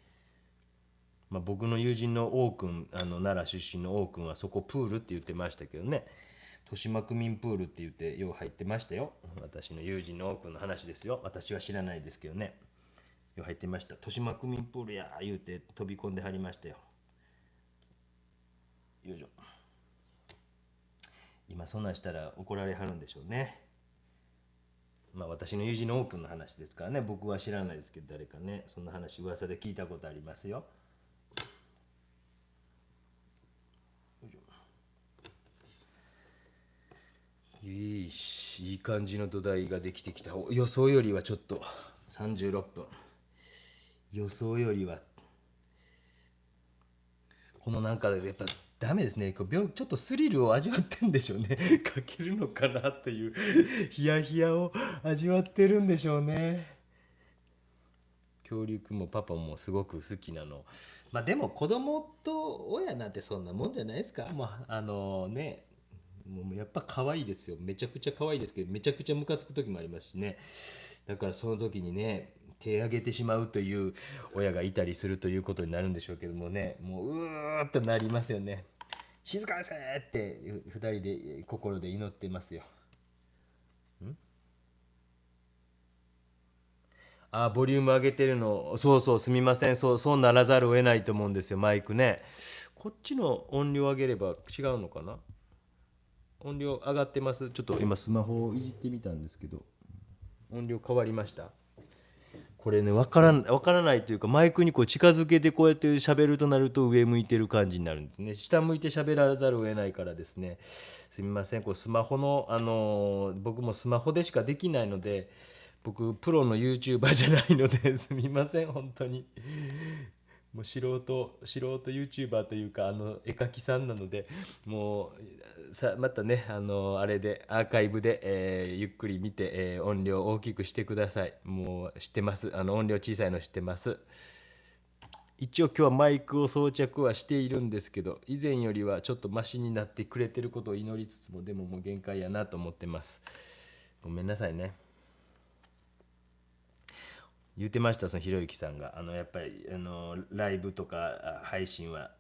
Speaker 1: まあ、僕の友人の王くん奈良出身の王くんはそこプールって言ってましたけどね。豊島区民プールって言ってよう入ってましたよ。私の友人の王くんの話ですよ。私は知らないですけどね。よう入ってました。豊島区民プールや言うて飛び込んではりましたよ。よいしょ。今そんなんしたら怒られはるんでしょうね。まあ私の友人の王くんの話ですからね。僕は知らないですけど誰かねそんな話噂で聞いたことありますよ。いい感じの土台ができてきた。予想よりはちょっと36分。予想よりはこのなんかやっぱダメですね。こうちょっとスリルを味わってんでしょうね。かけるのかなというヒヤヒヤを味わってるんでしょうね。恐竜くんもパパもすごく好きなの。まあでも子供と親なんてそんなもんじゃないですか。まあね、もうやっぱ可愛いですよ。めちゃくちゃ可愛いですけど、めちゃくちゃムカつく時もありますしね。だからその時にね、手挙げてしまうという親がいたりするということになるんでしょうけどもね、もうーっとなりますよね。静かにせーって二人で心で祈ってますよ。ボリューム上げてるの、そうそう、すみません、そうならざるを得ないと思うんですよ、マイクね。こっちの音量上げれば違うのかな。音量上がってます。ちょっと今スマホをいじってみたんですけど、音量変わりました。これね、わからないというか、マイクにこう近づけてこうやって喋るとなると上向いてる感じになるんですね。下向いて喋らざるを得ないからですね。すみません、こうスマホの、僕もスマホでしかできないので、僕プロの YouTuber じゃないのですみません本当に。もう素人 YouTuber というか絵描きさんなので、もうまたねあれでアーカイブで、ゆっくり見て、音量大きくしてください。もう知ってます。音量小さいの知ってます。一応今日はマイクを装着はしているんですけど、以前よりはちょっとマシになってくれてることを祈りつつも、でももう限界やなと思ってます。ごめんなさいね。言ってました、そのひろゆきさんがやっぱりライブとか配信は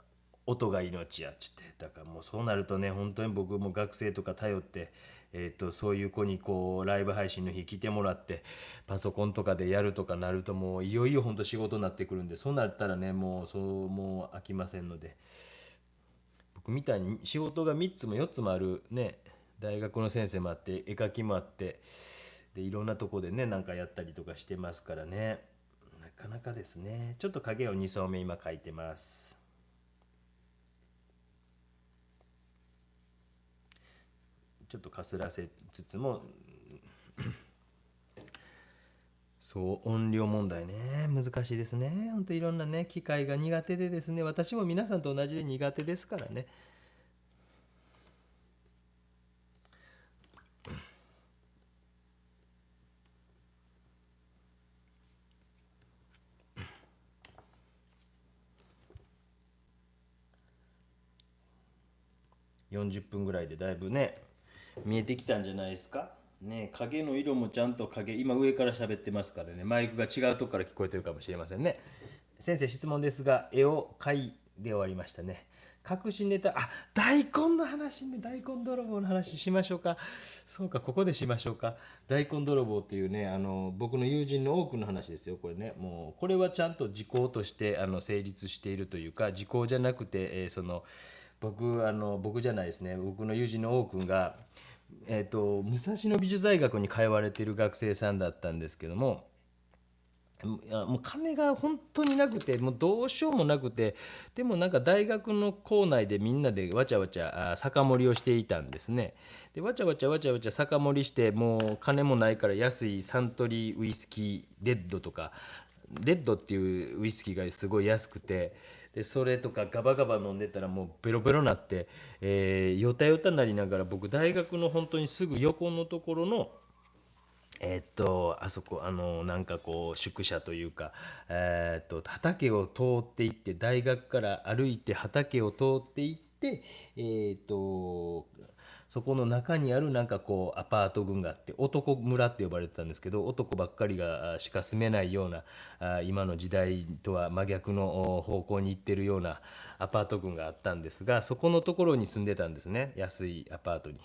Speaker 1: 音が命やっつって。だからもうそうなるとね、本当に僕も学生とか頼って、そういう子にこうライブ配信の日来てもらってパソコンとかでやるとかなると、もういよいよ本当仕事になってくるんで、そうなったらねもう飽きませんので。僕みたいに仕事が3つも4つもあるね、大学の先生もあって絵描きもあって、でいろんなとこでねなんかやったりとかしてますからね、なかなかですね。ちょっと影を2層目今描いてます。ちょっとかすらせつつも、そう音量問題ね難しいですね。ほんといろんなね機械が苦手でですね、私も皆さんと同じで苦手ですからね。40分ぐらいでだいぶね見えてきたんじゃないですか。ね、影の色もちゃんと今上から喋ってますからね、マイクが違うとこから聞こえてるかもしれませんね。先生、質問ですが、絵を描いて終わりましたね。隠しネタ、大根の話ね、大根泥棒の話しましょうか。そうか、ここでしましょうか。大根泥棒っていうね、僕の友人の多くの話ですよ、これね。もう、これはちゃんと時効として成立しているというか、時効じゃなくて、僕じゃないですね、僕の友人の王君が、武蔵野美術大学に通われている学生さんだったんですけども、いやもう金が本当になくて、もうどうしようもなくて、でもなんか大学の構内でみんなでわちゃわちゃ酒盛りをしていたんですね。でわちゃわちゃわちゃわちゃ酒盛りして、もう金もないから安いサントリーウイスキーレッドとか、レッドっていうウイスキーがすごい安くて、でそれとかガバガバ飲んでたらもうベロベロなって、よたよたなりながら、僕大学の本当にすぐ横のところのあそこなんかこう宿舎というか、畑を通っていって、大学から歩いて畑を通っていって、えっとそこの中にあるなんかこうアパート群があって、男村って呼ばれてたんですけど、男ばっかりがしか住めないような、今の時代とは真逆の方向に行ってるようなアパート群があったんですが、そこのところに住んでたんですね、安いアパートに。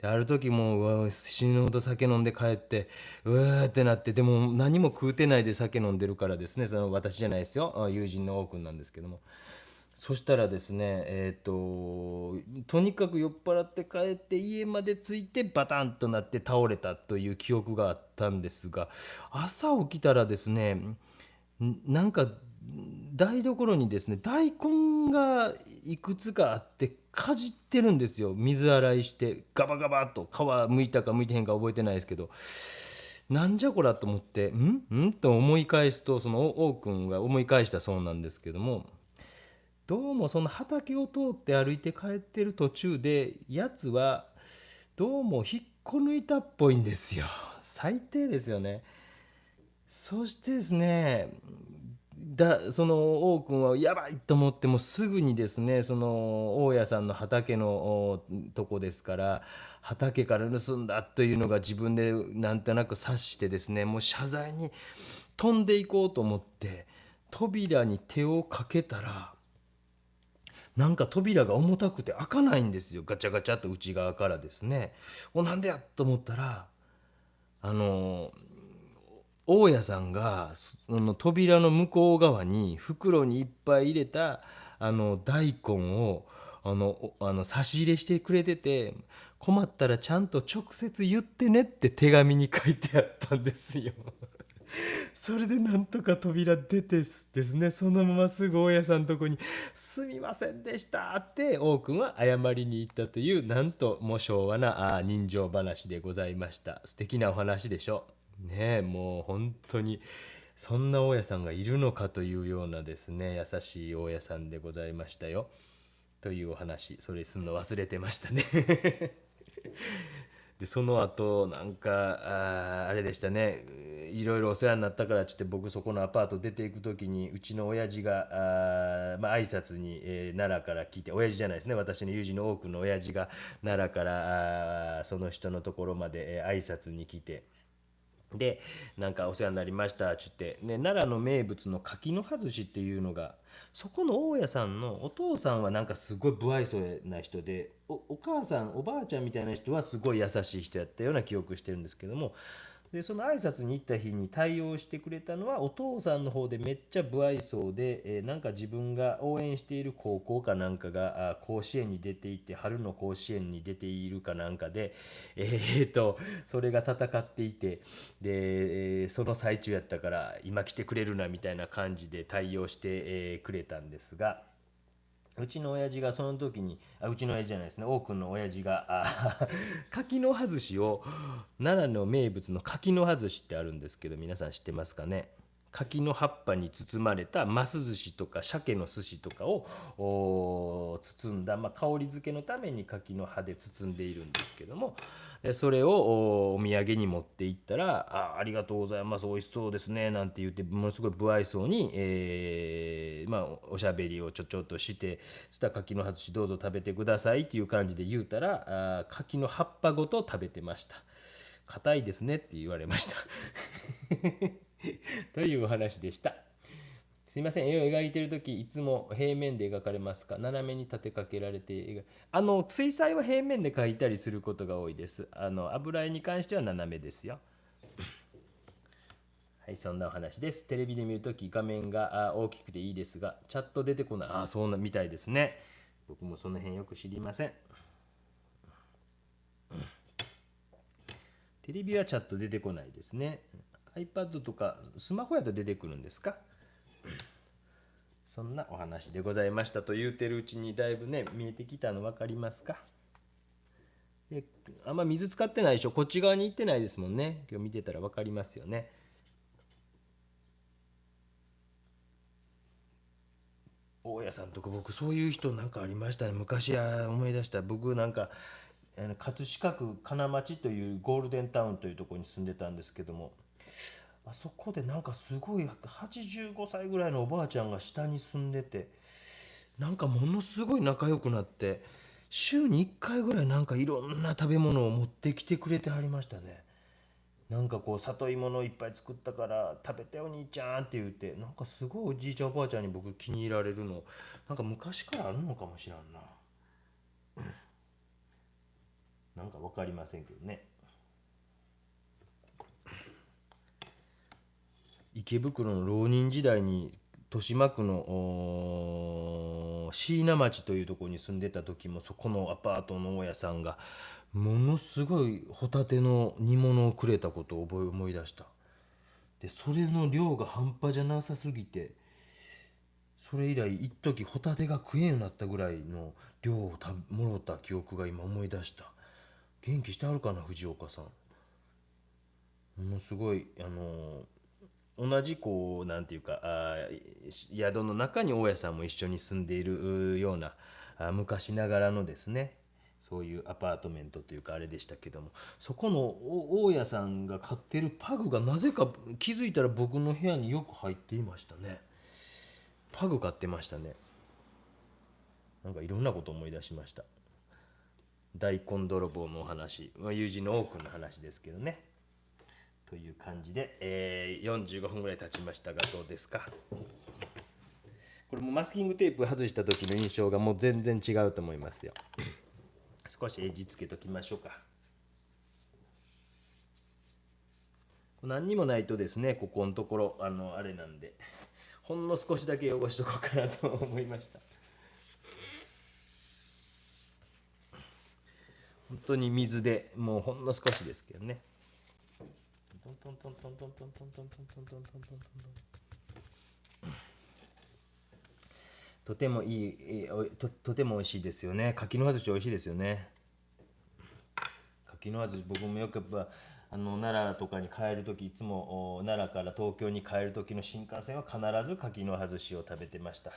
Speaker 1: である時もう死ぬほど酒飲んで帰って、うわーってなって、でも何も食うてないで酒飲んでるからですね、その私じゃないですよ、友人の王くんなんですけども、そしたらですね、とにかく酔っ払って帰って家まで着いてバタンとなって倒れたという記憶があったんですが、朝起きたらですね、なんか台所にですね、大根がいくつかあってかじってるんですよ。水洗いしてガバガバっと、皮むいたかむいてへんか覚えてないですけど、なんじゃこらと思って、と思い返すと、その王くんが思い返したそうなんですけども、どうもその畑を通って歩いて帰ってる途中で、やつはどうも引っこ抜いたっぽいんですよ。最低ですよね。そしてですね、その王君はやばいと思って、もうすぐにですね、その大家さんの畑のとこですから、畑から盗んだというのが自分でなんとなく察してですね、もう謝罪に飛んでいこうと思って扉に手をかけたら、なんか扉が重たくて開かないんですよ。ガチャガチャと内側からですね。なんでやと思ったら、あの大家さんがその扉の向こう側に袋にいっぱい入れた大根を差し入れしてくれてて、困ったらちゃんと直接言ってねって手紙に書いてあったんですよ。それでなんとか扉出てですね、そのまますぐ大家さんのとこに「すみませんでした」って王くんは謝りに行ったという、なんとも昭和な人情話でございました。素敵なお話でしょね。えもう本当にそんな大家さんがいるのかというようなですね、優しい大家さんでございましたよというお話。それすんの忘れてましたね。でその後なんかあれでしたね、いろいろお世話になったからちょっと、僕そこのアパート出ていく時に、うちの親父が挨拶に、奈良から来て、親父じゃないですね、私の友人の多くの親父が奈良からその人のところまで、挨拶に来て、でなんかお世話になりましたっつって、ね、奈良の名物の柿の葉寿司っていうのが、そこの大家さんのお父さんはなんかすごい不愛想な人で、お母さんおばあちゃんみたいな人はすごい優しい人やったような記憶してるんですけども、でその挨拶に行った日に対応してくれたのはお父さんの方で、めっちゃ不愛想で、なんか自分が応援している高校かなんかが甲子園に出ていて、春の甲子園に出ているかなんかで、それが戦っていて、で、その最中やったから今来てくれるなみたいな感じで対応して、くれたんですが、うちの親父がその時に、うちの親父じゃないですね、王くんの親父が柿の葉寿司を、奈良の名物の柿の葉寿司ってあるんですけど、皆さん知ってますかね。柿の葉っぱに包まれたマス寿司とか鮭の寿司とかを包んだ、香り付けのために柿の葉で包んでいるんですけども、それをお土産に持って行ったら「ありがとうございます、美味しそうですね」なんて言って、ものすごい不愛想に、おしゃべりをちょっとして、そしたら柿の葉寿司どうぞ食べてくださいっていう感じで言うたら、柿の葉っぱごと食べてました。硬いですねって言われましたというお話でした。すいません、絵を描いているときいつも平面で描かれますか、斜めに立てかけられて水彩は平面で描いたりすることが多いです。油絵に関しては斜めですよ。はい、そんなお話です。テレビで見るとき画面が大きくていいですが、チャット出てこない。そうなみたいですね。僕もその辺よく知りません。テレビはチャット出てこないですね。iPad とかスマホやと出てくるんですか。そんなお話でございましたと言うてるうちにだいぶね見えてきたの分かりますか。であんま水使ってないでしょ。こっち側に行ってないですもんね。今日見てたら分かりますよね。大家さんとか僕そういう人なんかありましたね。昔思い出した。僕なんか葛飾区金町というゴールデンタウンというところに住んでたんですけども、あそこでなんかすごい85歳ぐらいのおばあちゃんが下に住んでて、なんかものすごい仲良くなって、週に1回ぐらいなんかいろんな食べ物を持ってきてくれてはりましたね。なんかこう里芋のいっぱい作ったから食べてお兄ちゃんって言って、なんかすごいおじいちゃんおばあちゃんに僕気に入られるの、なんか昔からあるのかもしらんな。なんか分かりませんけどね。池袋の浪人時代に豊島区の椎名町というところに住んでた時も、そこのアパートの大家さんがものすごいホタテの煮物をくれたことを思い出した。でそれの量が半端じゃなさすぎて、それ以来一時ホタテが食えんようになったぐらいの量をもろった記憶が今思い出した。元気してあるかな藤岡さん。ものすごい同じこうなんていうか宿の中に大家さんも一緒に住んでいるような昔ながらのですね、そういうアパートメントというかあれでしたけども、そこの大家さんが飼ってるパグがなぜか気づいたら僕の部屋によく入っていましたね。パグ飼ってましたね。なんかいろんなこと思い出しました。大根泥棒のお話、友人の多くの話ですけどね。という感じで、45分ぐらい経ちましたがどうですか。これもマスキングテープ外した時の印象がもう全然違うと思いますよ。少しエッジつけときましょうか。何にもないとですね、ここのところあれなんで、ほんの少しだけ汚しとこうかなと思いました。本当に水でもうほんの少しですけどね。トントントントントントントントントントントントントントン。とてもいい、とても美味しいですよね。柿の葉寿司美味しいですよね。柿の葉寿司僕もよくやっぱ奈良とかに帰る時、いつも奈良から東京に帰る時の新幹線は必ず柿の葉寿司を食べてました。そ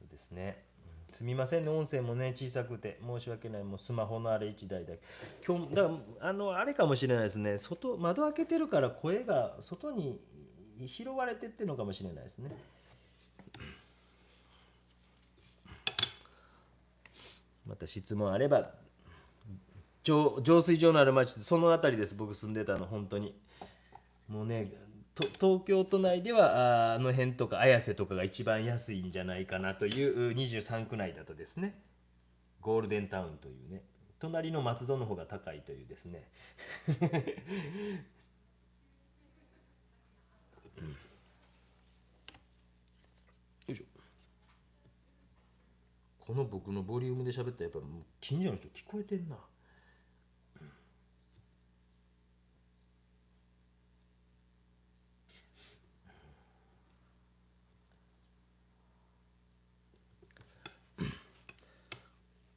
Speaker 1: うですね。すみませんね、音声もね小さくて申し訳ない。もうスマホのあれ1台だけ。今日だからあれかもしれないですね。窓開けてるから声が外に拾われてってのかもしれないですね。また質問あれば。浄水場のある町、その辺りです僕住んでたの本当に。もうね東京都内ではあの辺とか綾瀬とかが一番安いんじゃないかなという23区内だとですね、ゴールデンタウンというね、隣の松戸の方が高いというですねよいしょ。この僕のボリュームで喋ったらやっぱもう近所の人聞こえてんな。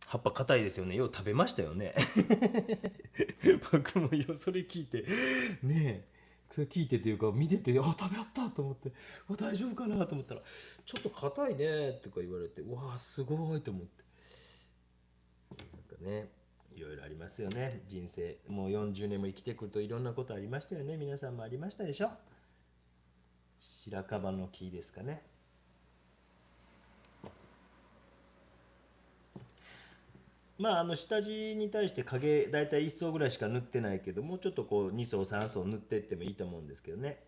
Speaker 1: 葉っぱ硬いですよね。よう食べましたよね僕もそれ聞いてねえ、それ聞いてというか見てて、食べあったと思って、大丈夫かなと思ったら、ちょっと硬いねとか言われて、わあすごいと思って。なんかね、いろいろありますよね人生。もう40年も生きてくるといろんなことありましたよね。皆さんもありましたでしょ。白樺の木ですかね。下地に対して影だいたい1層ぐらいしか塗ってないけど、もうちょっとこう2層3層塗っていってもいいと思うんですけどね。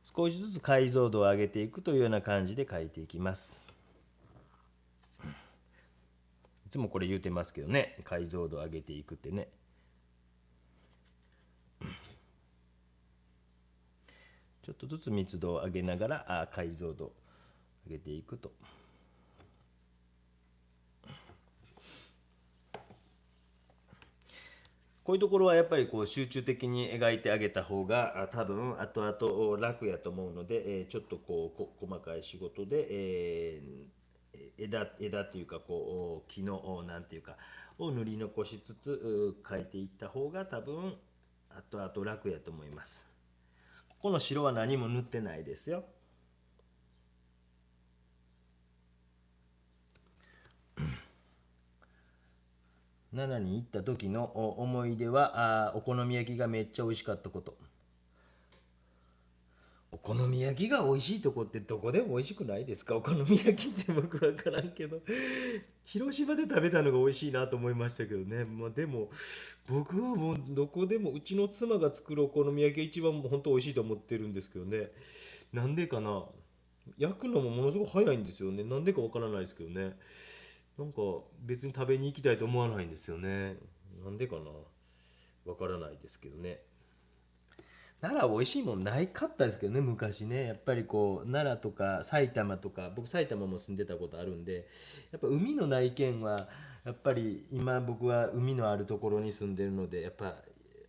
Speaker 1: 少しずつ解像度を上げていくというような感じで描いていきます。いつもこれ言うてますけどね、解像度を上げていくってね。ちょっとずつ密度を上げながら解像度を上げていくと。こういうところはやっぱりこう集中的に描いてあげた方が多分後々楽やと思うので、ちょっと細かい仕事で、枝というかこう木のなんていうかを塗り残しつつ描いていった方が多分後々楽やと思います。この白は何も塗ってないですよ。奈良に行った時の思い出はお好み焼きがめっちゃ美味しかったこと。お好み焼きが美味しいとこってどこでも美味しくないですか？お好み焼きって僕分からんけど、広島で食べたのが美味しいなと思いましたけどね。でも僕はもうどこでもうちの妻が作るお好み焼きが一番もう本当美味しいと思ってるんですけどね。なんでかな。焼くのもものすごく早いんですよね。なんでか分からないですけどね。なんか別に食べに行きたいと思わないんですよね。なんでかな。分からないですけどね。奈良美味しいもんないかったですけどね、昔ね。やっぱりこう奈良とか埼玉とか、僕埼玉も住んでたことあるんで、やっぱ海のない県はやっぱり今僕は海のあるところに住んでるので、やっぱ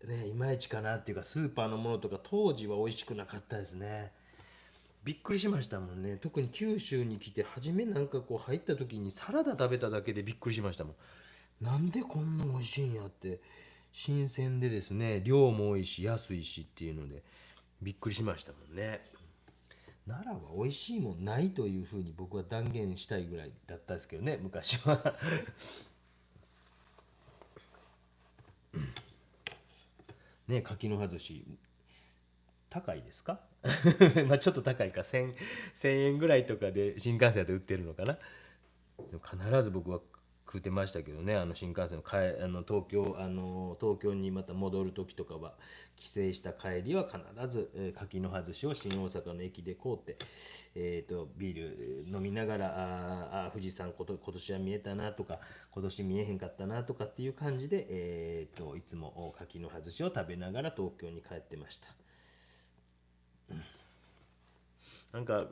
Speaker 1: ねいまいちかなっていうか、スーパーのものとか当時は美味しくなかったですね。びっくりしましたもんね。特に九州に来て初めなんかこう入った時にサラダ食べただけでびっくりしましたもん。なんでこんな美味しいんやって。新鮮でですね、量も多いし安いしっていうのでびっくりしましたもんね。奈良は美味しいもんないというふうに僕は断言したいぐらいだったですけどね、昔は。ね、柿の葉寿司高いですか？まあちょっと高いか、1000円ぐらいとかで新幹線で売ってるのかな。でも必ず僕は食うてましたけどね、新幹線の東京にまた戻る時とかは、帰省した帰りは必ず柿の葉寿司を新大阪の駅で買うて、ビール飲みながら富士山今年は見えたなとか、今年見えへんかったなとかっていう感じで、いつも柿の葉寿司を食べながら東京に帰ってました。なんか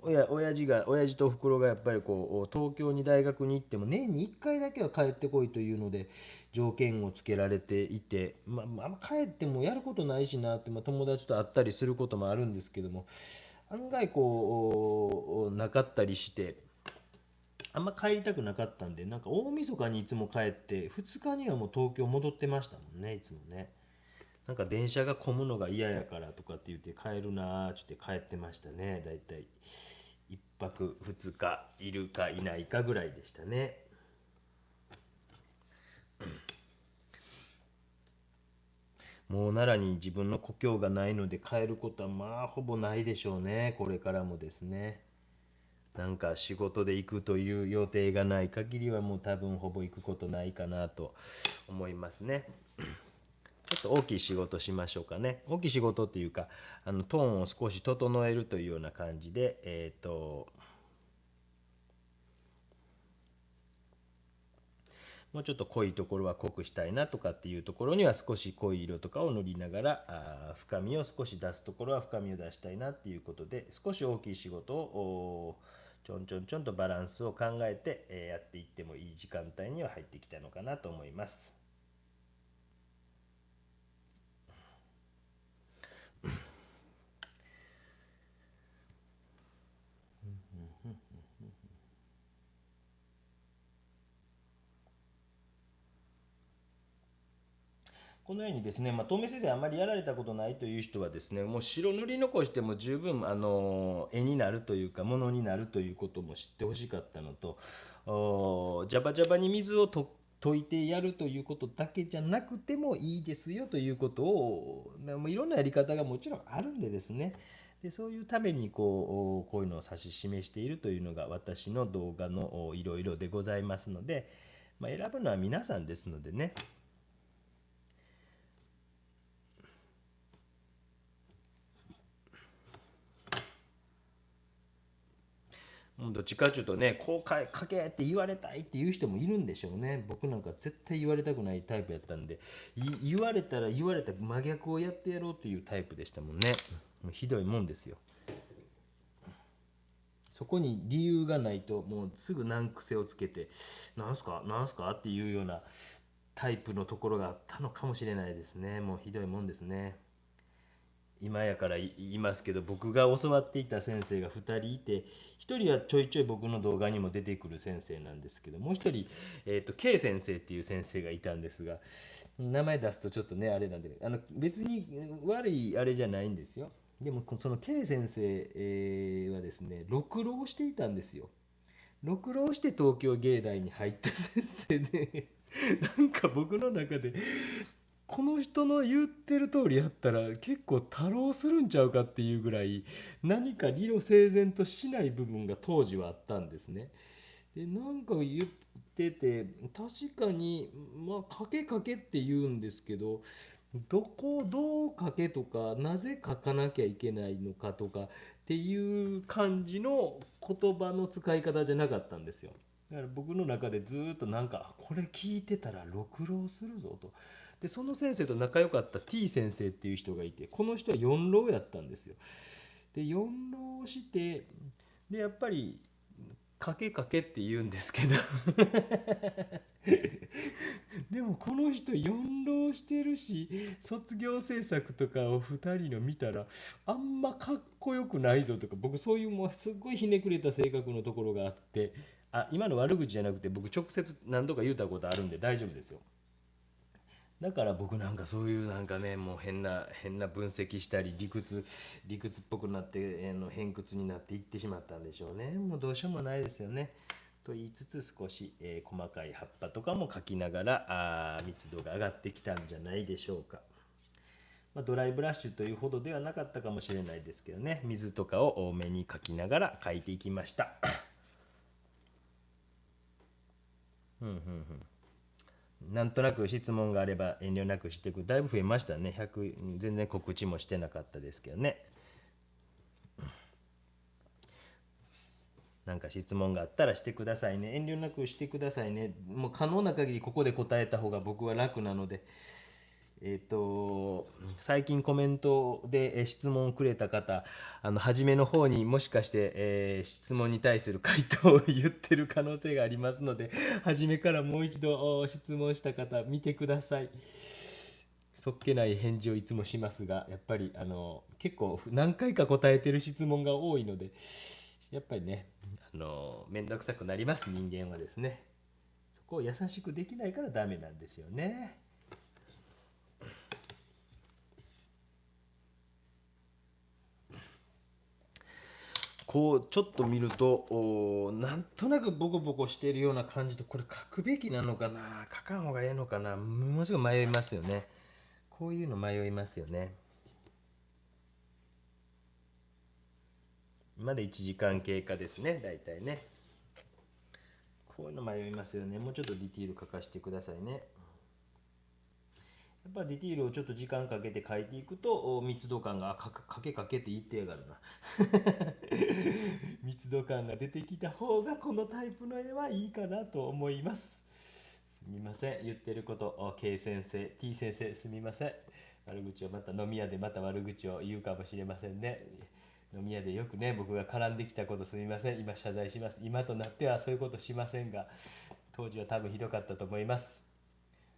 Speaker 1: 親父とおふくろがやっぱりこう東京に大学に行っても年に1回だけは帰ってこいというので条件をつけられていて、あんま帰ってもやることないしなって、友達と会ったりすることもあるんですけども、案外こうなかったりして、あんま帰りたくなかったんで、なんか大晦日にいつも帰って2日にはもう東京戻ってましたもんね、いつもね。なんか電車が混むのが嫌やからとかって言って帰るなーって言って帰ってましたね。だいたい1泊2日いるかいないかぐらいでしたね。もう奈良に自分の故郷がないので帰ることはほぼないでしょうね、これからもですね。なんか仕事で行くという予定がない限りはもう多分ほぼ行くことないかなと思いますね。ちょっと大きい仕事しましょうかね。大きい仕事っていうか、トーンを少し整えるというような感じで、もうちょっと濃いところは濃くしたいなとかっていうところには少し濃い色とかを塗りながら、深みを少し出すところは深みを出したいなっていうことで、少し大きい仕事をちょんちょんちょんとバランスを考えて、やっていってもいい時間帯には入ってきたのかなと思います。このようにですね、透明先生あまりやられたことないという人はですね、もう白塗り残しても十分絵になるというかものになるということも知ってほしかったのと、ジャバジャバに水を解いてやるということだけじゃなくてもいいですよということを、もういろんなやり方がもちろんあるんでですね、でそういうためにこういうのを指し示しているというのが私の動画のいろいろでございますので、選ぶのは皆さんですのでね。どっちかっていうとね、こう書けって言われたいっていう人もいるんでしょうね。僕なんか絶対言われたくないタイプやったんで、言われたら言われた真逆をやってやろうというタイプでしたもんね。もうひどいもんですよ。そこに理由がないともうすぐ難癖をつけて「なんすかなんすか?」っていうようなタイプのところがあったのかもしれないですね。もうひどいもんですね。今やから言いますけど、僕が教わっていた先生が2人いて、1人はちょいちょい僕の動画にも出てくる先生なんですけど、もう1人、K 先生っていう先生がいたんですが、名前出すとちょっとねあれなんで、別に悪いあれじゃないんですよ。でもその K 先生はですね、六浪していたんですよ。六浪して東京芸大に入った先生で、なんか僕の中でこの人の言ってる通りやったら結構多浪するんちゃうかっていうぐらい、何か理路整然としない部分が当時はあったんですね。でなんか言ってて、確かに書け書けって言うんですけど、どこをどう書けとか、なぜ書かなきゃいけないのかとかっていう感じの言葉の使い方じゃなかったんですよ。だから僕の中でずっとなんかこれ聞いてたら六浪するぞと。でその先生と仲良かった T 先生っていう人がいて、この人は四浪やったんですよ。で四浪して、でやっぱりかけかけって言うんですけどでもこの人四浪してるし、卒業制作とかを2人の見たらあんまかっこよくないぞとか、僕そういうもうすっごいひねくれた性格のところがあって、今の悪口じゃなくて僕直接何度か言うたことあるんで大丈夫ですよ。だから僕なんかそういうなんかね、もう変な分析したり理屈っぽくなって、偏屈になっていってしまったんでしょうね。もうどうしようもないですよね。と言いつつ少し、細かい葉っぱとかも描きながら密度が上がってきたんじゃないでしょうか。ドライブラッシュというほどではなかったかもしれないですけどね、水とかを多めに描きながら描いていきました。うんうんうん。なんとなく質問があれば遠慮なくしてくだいぶ増えましたね。100、全然告知もしてなかったですけどね。なんか質問があったらしてくださいね。遠慮なくしてくださいね。もう可能な限りここで答えた方が僕は楽なので。最近コメントで質問をくれた方、初めの方にもしかして、質問に対する回答を言ってる可能性がありますので、初めからもう一度質問した方見てください。そっけない返事をいつもしますが、やっぱり結構何回か答えてる質問が多いので、やっぱりね、面倒くさくなります、人間はですね。そこを優しくできないからダメなんですよね。こうちょっと見るとなんとなくボコボコしているような感じで、これ書くべきなのかな書かん方がええのかな、ものすごい迷いますよね。こういうの迷いますよね。まだ1時間経過ですね、大体ね。こういうの迷いますよね。もうちょっとディティール書かせてくださいね。やっぱディティールをちょっと時間かけて書いていくと密度感がかけかけって言ってやがるな密度感が出てきた方がこのタイプの絵はいいかなと思います。すみません、言ってること K 先生 T 先生すみません。悪口をまた飲み屋でまた悪口を言うかもしれませんね。飲み屋でよくね僕が絡んできたことすみません。今謝罪します。今となってはそういうことしませんが、当時は多分ひどかったと思います。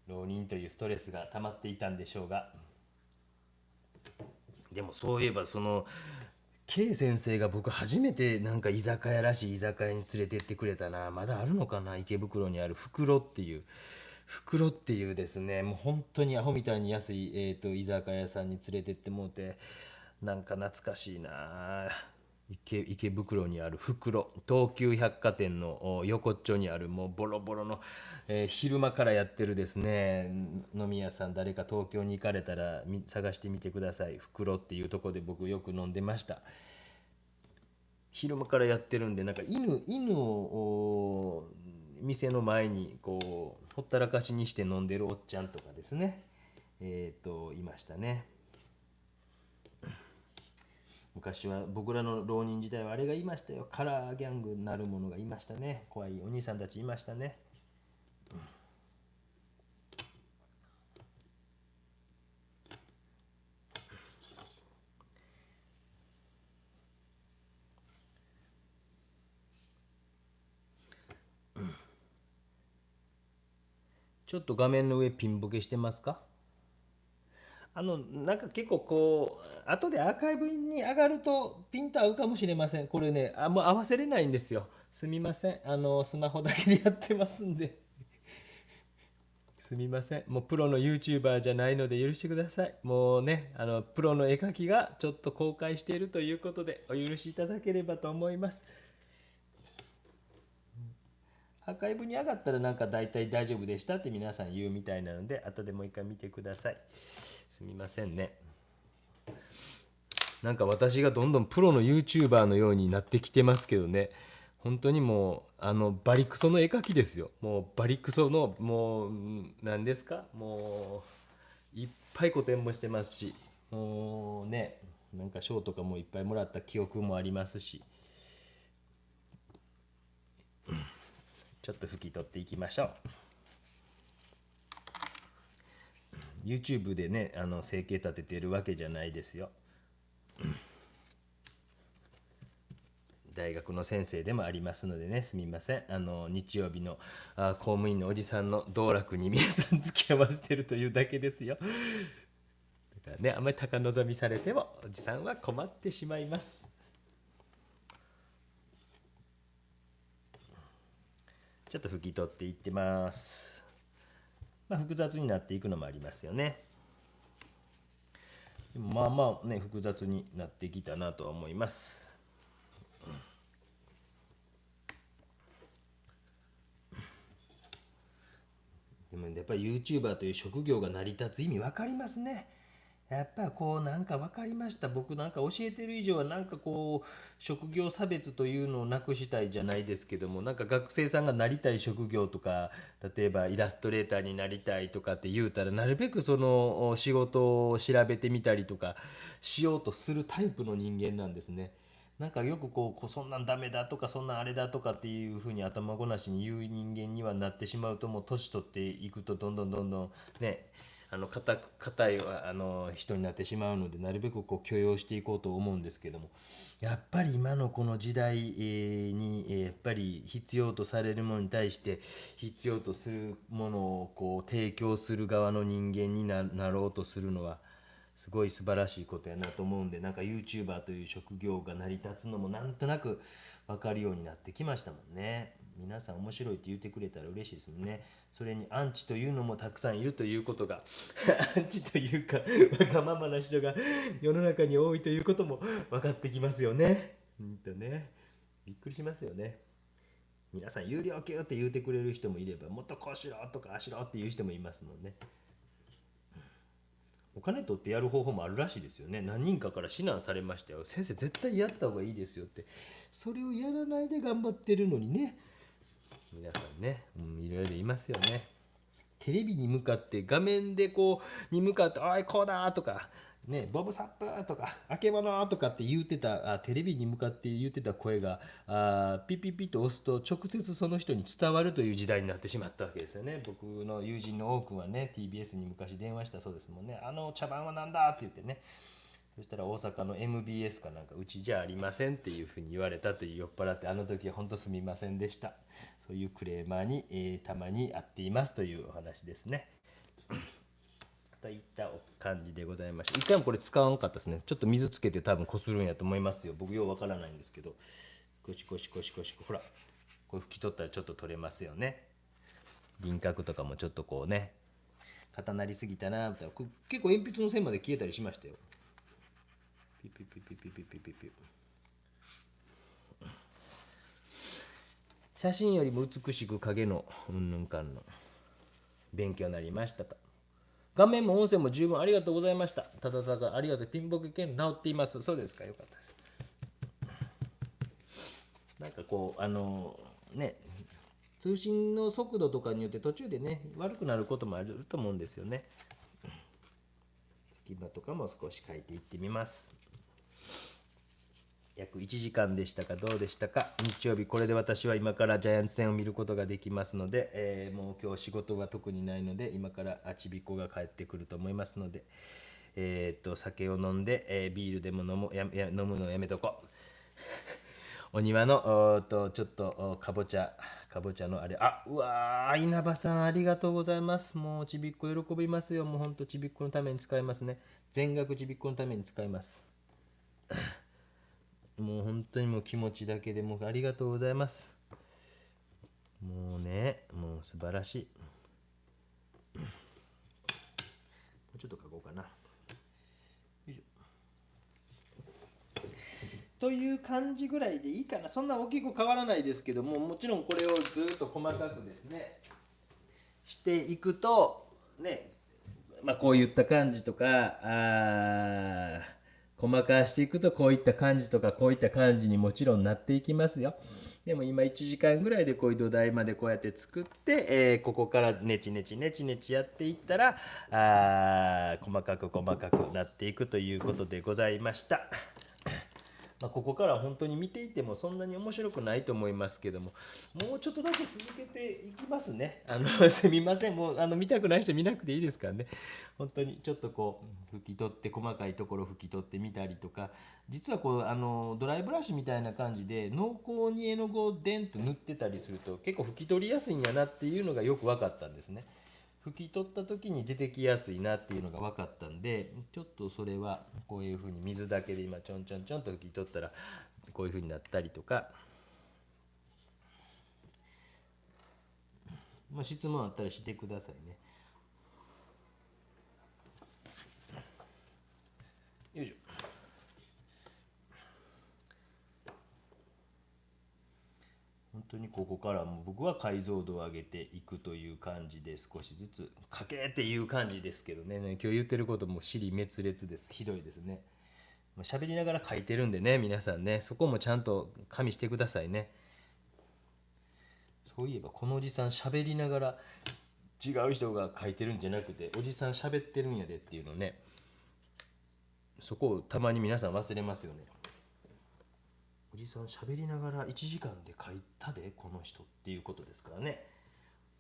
Speaker 1: 浪人というストレスが溜まっていたんでしょうが。でもそういえばその K 先生が僕初めてなんか居酒屋らしい居酒屋に連れてってくれたな。まだあるのかな、池袋にある袋っていうですね、もう本当にアホみたいに安い、居酒屋さんに連れてってもうて、なんか懐かしいな。池袋にある袋、東急百貨店の横っちょにあるもうボロボロの、昼間からやってるですね飲み屋さん、誰か東京に行かれたら探してみてください。袋っていうとこで僕よく飲んでました。昼間からやってるんで、なんか犬を店の前にこうほったらかしにして飲んでるおっちゃんとかですね、いましたね。昔は僕らの浪人時代はあれがいましたよ。カラーギャングなるものがいましたね。怖いお兄さんたちいましたね。ちょっと画面の上ピンボケしてますか？なんか結構こう後でアーカイブに上がるとピンと合うかもしれません。これね、もう合わせれないんですよ。すみません。スマホだけでやってますんで。すみません。もうプロの YouTuber じゃないので許してください。もうね、プロの絵描きがちょっと公開しているということでお許しいただければと思います。アーカイブに上がったらなんか大体大丈夫でしたって皆さん言うみたいなので、後でもう一回見てください。すみませんね。なんか私がどんどんプロの YouTuber のようになってきてますけどね。本当にもうバリクソの絵描きですよ。もうバリクソのもう何ですか、もういっぱい個展もしてますし、もうね、なんか賞とかもいっぱいもらった記憶もありますし、ちょっと拭き取っていきましょう。YouTube でね生計立ててるわけじゃないですよ。大学の先生でもありますのでね、すみません。日曜日の公務員のおじさんの道楽に皆さん付き合わせてるというだけですよ。だからね、あんまり高望みされてもおじさんは困ってしまいます。ちょっと拭き取っていってます。まあ複雑になっていくのもありますよね。でもまあまあね、複雑になってきたなとは思います。でもやっぱり YouTuber という職業が成り立つ意味分かりますね。やっぱこうなんか分かりました。僕なんか教えてる以上はなんかこう職業差別というのをなくしたいじゃないですけども、なんか学生さんがなりたい職業とか、例えばイラストレーターになりたいとかって言うたら、なるべくその仕事を調べてみたりとかしようとするタイプの人間なんですね。なんかよくこうそんなんダメだとかそんなんあれだとかっていうふうに頭ごなしに言う人間にはなってしまうと、もう年取っていくとどんどんどんどんね、硬い人になってしまうので、なるべくこう許容していこうと思うんですけども、やっぱり今のこの時代にやっぱり必要とされるものに対して必要とするものをこう提供する側の人間になろうとするのはすごい素晴らしいことやなと思うんで、なんか YouTuber という職業が成り立つのもなんとなく分かるようになってきましたもんね。皆さん面白いって言ってくれたら嬉しいですもんね。それにアンチというのもたくさんいるということがアンチというかわがままな人が世の中に多いということも分かってきますよね。ね、びっくりしますよね。皆さん有料級って言うてくれる人もいれば、もっとこうしろとかああしろっていう人もいますもんね。お金取ってやる方法もあるらしいですよね。何人かから指南されましたよ。先生絶対やった方がいいですよって。それをやらないで頑張ってるのにね。皆さんね、いろいろいますよね。テレビに向かって画面でこうに向かって「おいこうだ」とかね、ボブサップとか、あけぼのとかって言ってた、テレビに向かって言ってた声が、ピッピッピッと押すと直接その人に伝わるという時代になってしまったわけですよね。僕の友人の多くはね、TBS に昔電話したそうですもんね。茶番はなんだって言ってね。そしたら大阪の MBS かなんか、うちじゃありませんっていうふうに言われたという、酔っ払って、あの時は本当すみませんでした。そういうクレーマーに、たまに会っていますというお話ですね。といった感じでございました。一回もこれ使わんかったですね。ちょっと水つけて多分こするんやと思いますよ。僕ようわからないんですけど。コシコシコシコシ、ほら。これ拭き取ったらちょっと取れますよね。輪郭とかもちょっとこうね、固なりすぎたなみたいな。結構鉛筆の線まで消えたりしましたよ。ピピピピピピピピピ。写真よりも美しく影のうんぬんかんの勉強になりましたと。画面も音声も十分ありがとうございました。ただただありがとう。ピンボケ犬治っています。そうですか、よかったです。なんかこうね、通信の速度とかによって途中でね悪くなることもあると思うんですよね。隙間とかも少し書いていってみます。約1時間でしたか、どうでしたか。日曜日、これで私は今からジャイアンツ戦を見ることができますので、もう今日仕事が特にないので、今からちびっこが帰ってくると思いますので、酒を飲んで、ビールでも飲むのをやめとこう。お庭のちょっとかぼちゃのあれ、うわー、稲葉さんありがとうございます。もうちびっこ喜びますよ。もうほんとちびっこのために使いますね。全額ちびっこのために使います。もう本当にもう気持ちだけでもうありがとうございます。もうね、もう素晴らしい。もうちょっと書こうかな。という感じぐらいでいいかな。そんな大きく変わらないですけども、もちろんこれをずっと細かくですねしていくとね、こういった感じとか細かしていくとこういった感じとかこういった感じにもちろんなっていきますよ。でも今1時間ぐらいでこういう土台までこうやって作って、ここからネチネチネチネチやっていったら細かく細かくなっていくということでございました。ここから本当に見ていてもそんなに面白くないと思いますけども、もうちょっとだけ続けていきますね。すみません、もう見たくない人見なくていいですからね。本当にちょっとこう拭き取って細かいところ拭き取ってみたりとか、実はこうドライブラシみたいな感じで濃厚に絵の具をデンと塗ってたりすると結構拭き取りやすいんやなっていうのがよく分かったんですね。拭き取った時に出てきやすいなっていうのが分かったんで、ちょっとそれはこういう風に水だけで今ちょんちょんちょんと拭き取ったらこういう風になったりとか、質問あったらしてくださいね。よいしょ。本当にここからも僕は解像度を上げていくという感じで少しずつ書けっていう感じですけどね。今日言ってることも尻滅裂です。ひどいですね。喋りながら書いてるんでね、皆さんね、そこもちゃんと加味してくださいね。そういえばこのおじさん喋りながら違う人が書いてるんじゃなくておじさん喋ってるんやでっていうのね、そこをたまに皆さん忘れますよね。おじさん喋りながら1時間で書いたでこの人っていうことですからね。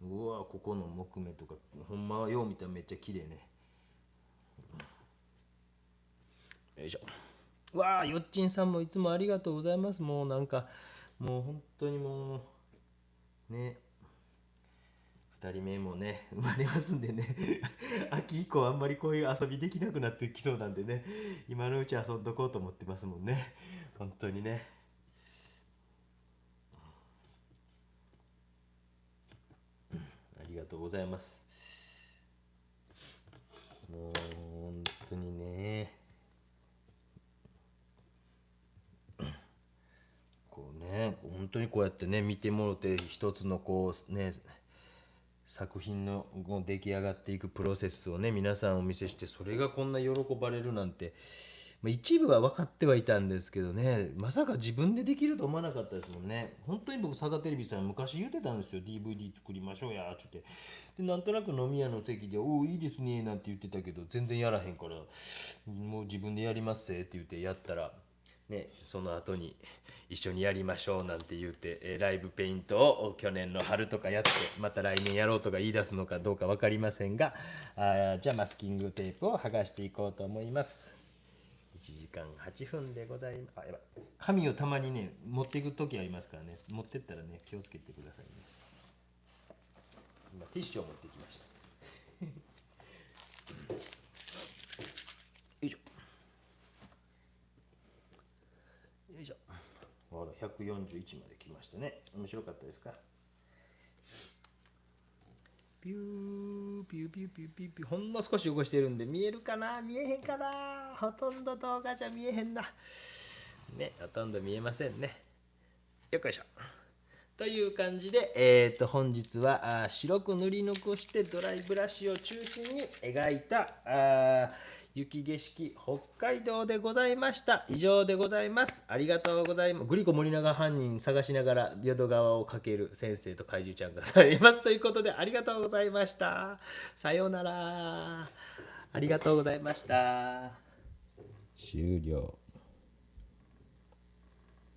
Speaker 1: うわ、ここの木目とかほんまはよう見たらめっちゃ綺麗ね。よいしょ。わあ、よっちんさんもいつもありがとうございます。もうなんかもう本当にもうね、2人目もね生まれますんでね秋以降あんまりこういう遊びできなくなってきそうなんでね、今のうち遊んどこうと思ってますもんね。本当にね。ありがとうございます。もう本当にね、こうね本当にこうやってね見てもろて一つのこうね作品の出来上がっていくプロセスをね皆さんお見せして、それがこんな喜ばれるなんて、一部は分かってはいたんですけどね、まさか自分でできると思わなかったですもんね。本当に僕佐賀テレビさん昔言ってたんですよ、 DVD 作りましょうやって言って。でなんとなく飲み屋の席で「おおいいですね」なんて言ってたけど全然やらへんから「もう自分でやりますせ」って言ってやったらね、その後に一緒にやりましょうなんて言うて、ライブペイントを去年の春とかやってまた来年やろうとか言い出すのかどうか分かりませんが、じゃあマスキングテープを剥がしていこうと思います。1時間8分でございます。やばい、紙をたまにね持っていく時ありますからね、持ってったらね気をつけてくださいね。今ティッシュを持ってきました。よいしょよいしょ。ほら141まで来ましたね。面白かったですか。ピューピューピューピューピューピュー、ほんの少し汚してるんで見えるかな、見えへんかな、ほとんど動画じゃ見えへんなね、ほとんど見えませんね。よっこいしょ。という感じで、本日は白く塗り残してドライブラシを中心に描いた雪景色北海道でございました。以上でございます。ありがとうございます。グリコ森永犯人探しながら淀川をかける先生と怪獣ちゃんがされますということで、ありがとうございました。さようなら。ありがとうございました。終了。